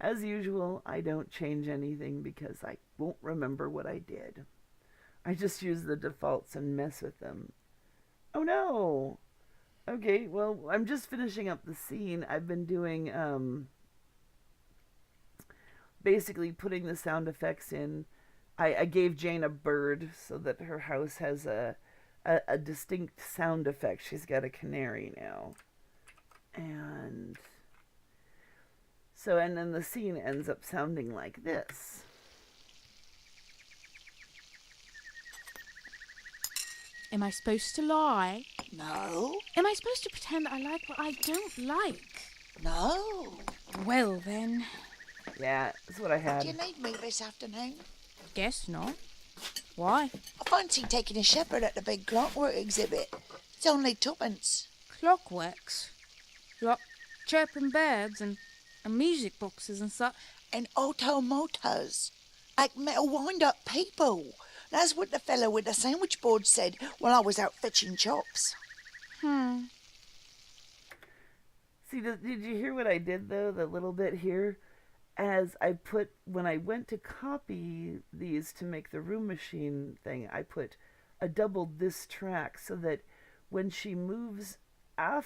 As usual, I don't change anything because I won't remember what I did. I just use the defaults and mess with them. Oh no! Okay, well, I'm just finishing up the scene. I've been doing, basically putting the sound effects in. I gave Jane a bird so that her house has a distinct sound effect. She's got a canary now. And so, and then the scene ends up sounding like this. Am I supposed to lie? No, Am I supposed to pretend I like what I don't like? no. Well, then, Yeah, that's what I Do you had. need me this afternoon? guess not. Why? I fancy taking a shepherd at the big clockwork exhibit. It's only twopence. Clockworks. Like chirping birds and music boxes and such. And automotors. Like metal wind-up people. That's what the fellow with the sandwich board said while I was out fetching chops. See, did you hear what I did, though? The little bit here? As I put, when I went to copy these to make the room machine thing, I doubled this track so that when she moves I'm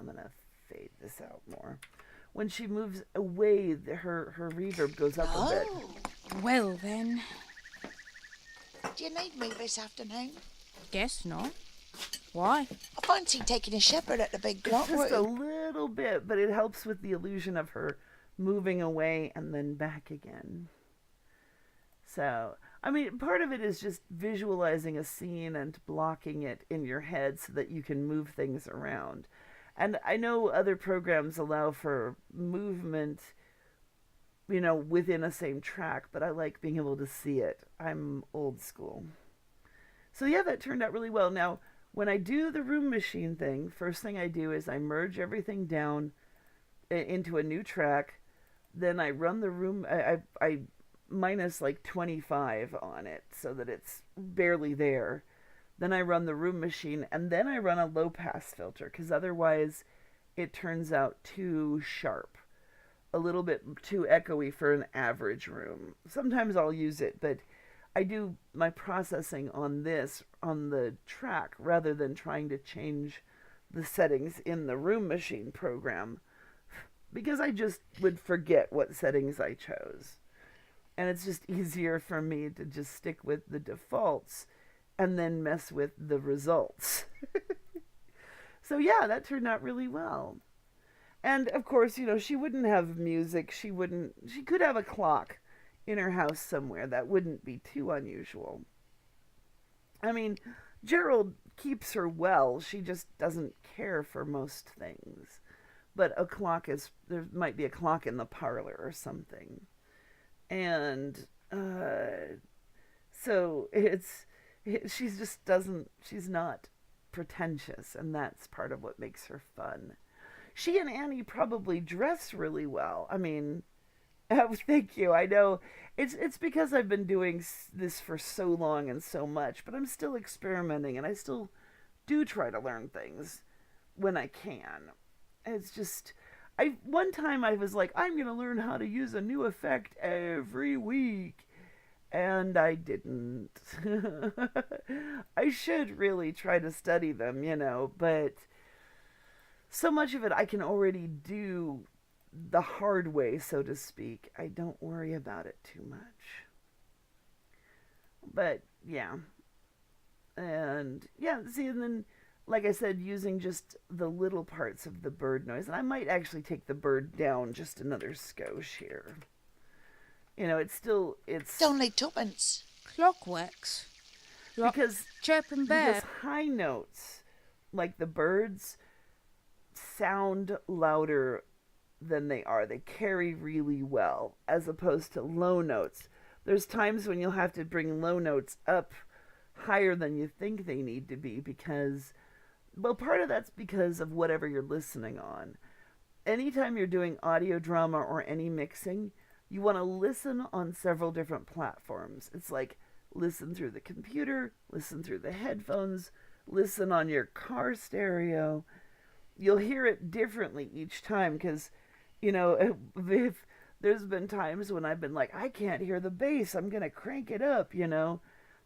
going to fade this out more. When she moves away, her reverb goes up a bit. Oh, Well, then, do you need me this afternoon? guess not. Why? I fancy taking a shepherd at the big Just clockwork. a little bit, but it helps with the illusion of her moving away and then back again. So, I mean, part of it is just visualizing a scene and blocking it in your head so that you can move things around. And I know other programs allow for movement, within a same track, but I like being able to see it. I'm old school. So yeah, that turned out really well. Now, when I do the room machine thing, first thing I do is I merge everything down into a new track. Then I run the room, I minus like 25 on it so that it's barely there. Then I run the room machine, and then I run a low pass filter, because otherwise it turns out too sharp, a little bit too echoey for an average room. Sometimes I'll use it, but I do my processing on the track, rather than trying to change the settings in the Room Machine program, because I just would forget what settings I chose. And it's just easier for me to just stick with the defaults and then mess with the results. So yeah, that turned out really well. And of course, she wouldn't have music. She could have a clock in her house somewhere. That wouldn't be too unusual. I mean, Gerald keeps her well. She just doesn't care for most things. But there might be a clock in the parlor or something. And so she's not pretentious, and that's part of what makes her fun. She and Annie probably dress really well. I mean, thank you. I know it's because I've been doing this for so long and so much, but I'm still experimenting, and I still do try to learn things when I can. It's just, one time I was like, I'm gonna learn how to use a new effect every week, and I didn't. I should really try to study them, but so much of it I can already do the hard way, so to speak. I don't worry about it too much. But yeah. And yeah, see, and then, like I said, using just the little parts of the bird noise. And I might actually take the bird down just another skosh here. It's only tuppence. Clockworks. Because Chirping bear. Because high notes, like the birds, sound louder than they are. They carry really well, as opposed to low notes. There's times when you'll have to bring low notes up higher than you think they need to be, because, well, part of that's because of whatever you're listening on. Anytime you're doing audio drama or any mixing, you want to listen on several different platforms. It's like, listen through the computer, listen through the headphones, listen on your car stereo. You'll hear it differently each time, because, if there's been times when I've been like, I can't hear the bass, I'm going to crank it up,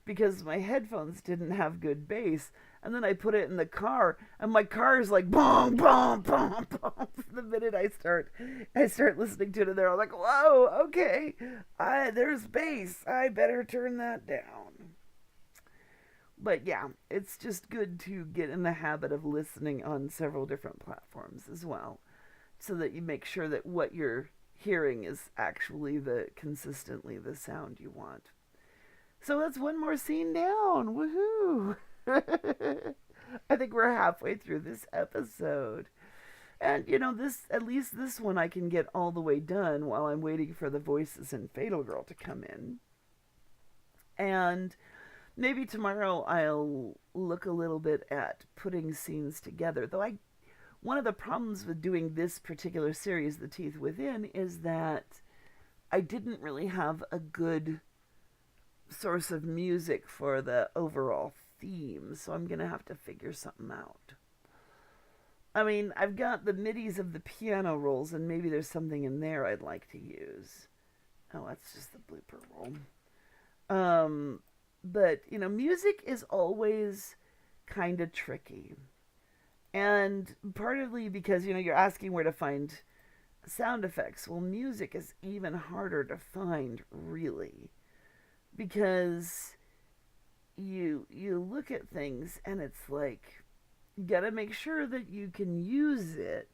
because my headphones didn't have good bass. And then I put it in the car, and my car is like, boom, boom, boom, boom. The minute I start listening to it in there, I'm like, whoa, okay, there's bass. I better turn that down. But yeah, it's just good to get in the habit of listening on several different platforms as well, so that you make sure that what you're hearing is actually consistently the sound you want. So that's one more scene down. Woohoo! I think we're halfway through this episode. And, at least this one I can get all the way done while I'm waiting for the voices in Fatal Girl to come in. And maybe tomorrow I'll look a little bit at putting scenes together. Though one of the problems with doing this particular series, The Teeth Within, is that I didn't really have a good source of music for the overall theme, so I'm gonna have to figure something out. I mean, I've got the midis of the piano rolls, and maybe there's something in there I'd like to use. Oh, that's just the blooper roll. But, music is always kind of tricky. And partly because, you're asking where to find sound effects. Well, music is even harder to find, really. Because you look at things, and it's like, you gotta make sure that you can use it.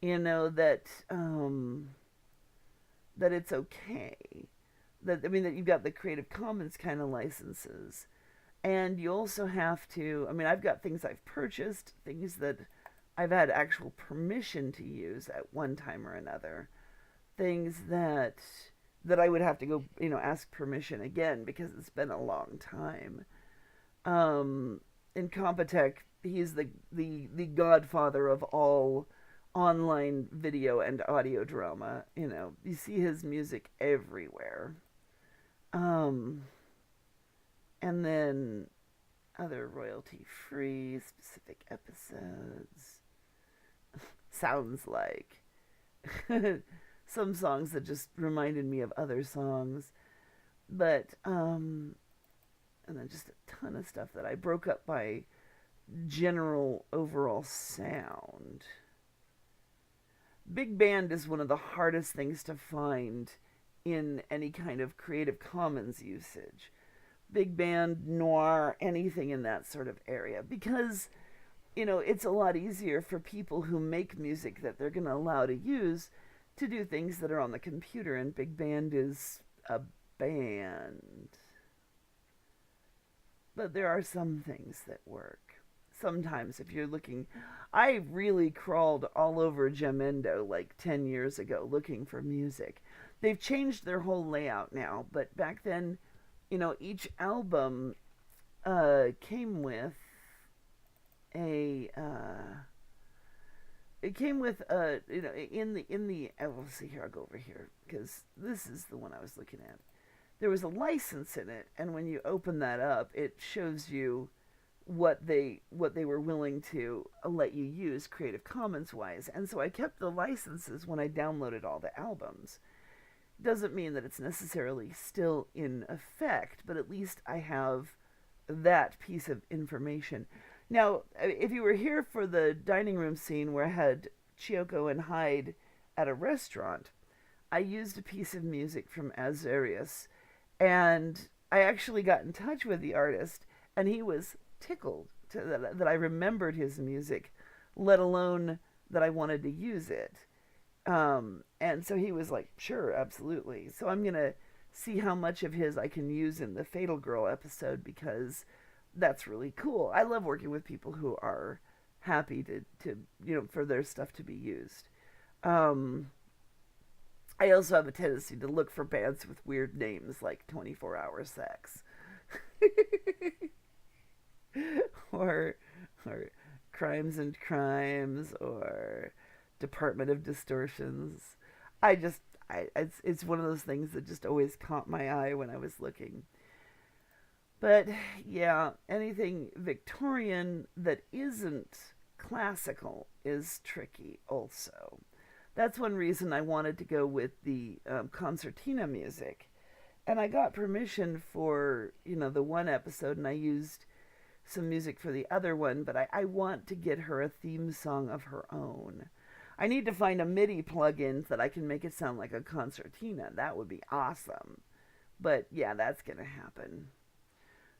That it's okay. That you've got the Creative Commons kind of licenses. And you also have to, I've got things I've purchased, things that I've had actual permission to use at one time or another. Things that I would have to go, ask permission again, because it's been a long time. In Compotech, he's the godfather of all online video and audio drama. You see his music everywhere. And then other royalty-free specific episodes. sounds like. Some songs that just reminded me of other songs. But, and then just a ton of stuff that I broke up by general overall sound. Big band is one of the hardest things to find in any kind of Creative Commons usage. Big band, noir, anything in that sort of area. Because, it's a lot easier for people who make music that they're going to allow to use to do things that are on the computer, and big band is a band. But there are some things that work. Sometimes if you're looking, I really crawled all over Gemendo like 10 years ago looking for music. They've changed their whole layout now, but back then, each album came with let's see here, I'll go over here because this is the one I was looking at. There was a license in it, and when you open that up, it shows you what they were willing to let you use Creative Commons wise. And so I kept the licenses when I downloaded all the albums. Doesn't mean that it's necessarily still in effect, but at least I have that piece of information. Now, if you were here for the dining room scene where I had Chiyoko and Hyde at a restaurant, I used a piece of music from Azarius, and I actually got in touch with the artist, and he was tickled that I remembered his music, let alone that I wanted to use it. And so he was like, sure, absolutely. So I'm going to see how much of his I can use in the Fatal Girl episode, because that's really cool. I love working with people who are happy to for their stuff to be used. I also have a tendency to look for bands with weird names like 24 Hour Sex. or Crimes and Crimes, or Department of Distortions. It's one of those things that just always caught my eye when I was looking. But yeah, anything Victorian that isn't classical is tricky also. That's one reason I wanted to go with the concertina music. And I got permission for, the one episode, and I used some music for the other one, but I want to get her a theme song of her own. I need to find a MIDI plugin that I can make it sound like a concertina. That would be awesome. But yeah, that's going to happen.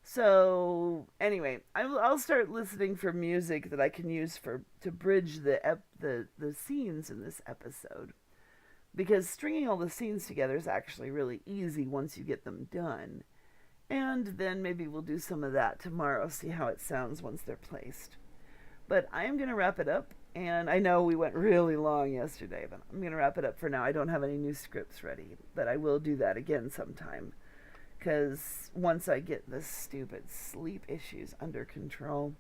So anyway, I'll start listening for music that I can use to bridge the scenes in this episode, because stringing all the scenes together is actually really easy once you get them done. And then maybe we'll do some of that tomorrow, see how it sounds once they're placed. But I am going to wrap it up, and I know we went really long yesterday, but I'm going to wrap it up for now. I don't have any new scripts ready, but I will do that again sometime, because once I get the stupid sleep issues under control.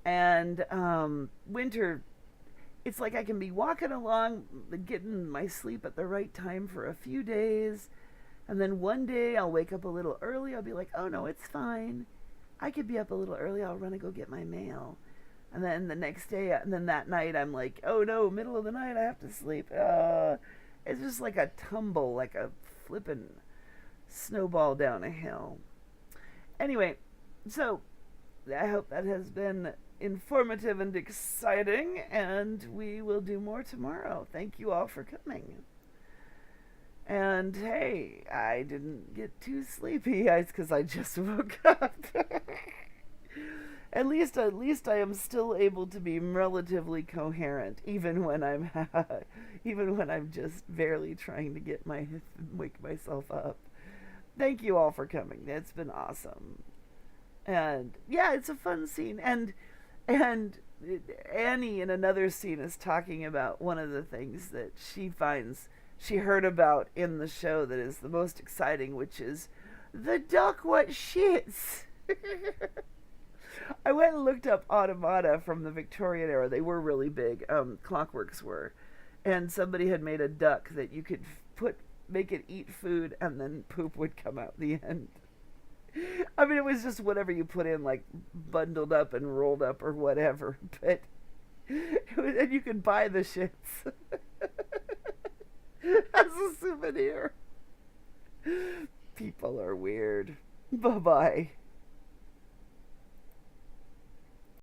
And winter, it's like I can be walking along, getting my sleep at the right time for a few days, and then one day I'll wake up a little early. I'll be like, oh no, it's fine. I could be up a little early. I'll run and go get my mail. And then the next day, and then that night, I'm like, oh no, middle of the night, I have to sleep. It's just like a tumble, like a flippin' snowball down a hill. Anyway, so I hope that has been informative and exciting, and we will do more tomorrow. Thank you all for coming. And hey, I didn't get too sleepy, guys, because I just woke up. At least I am still able to be relatively coherent, even when I'm just barely trying to wake myself up. Thank you all for coming. It's been awesome. And yeah, it's a fun scene. And Annie in another scene is talking about one of the things that she heard about in the show that is the most exciting, which is the duck what shits. I went and looked up automata from the Victorian era. They were really big. Clockworks were. And somebody had made a duck that you could make it eat food, and then poop would come out the end. I mean, it was just whatever you put in, like bundled up and rolled up or whatever. But And you can buy the shits as a souvenir. People are weird. Bye-bye.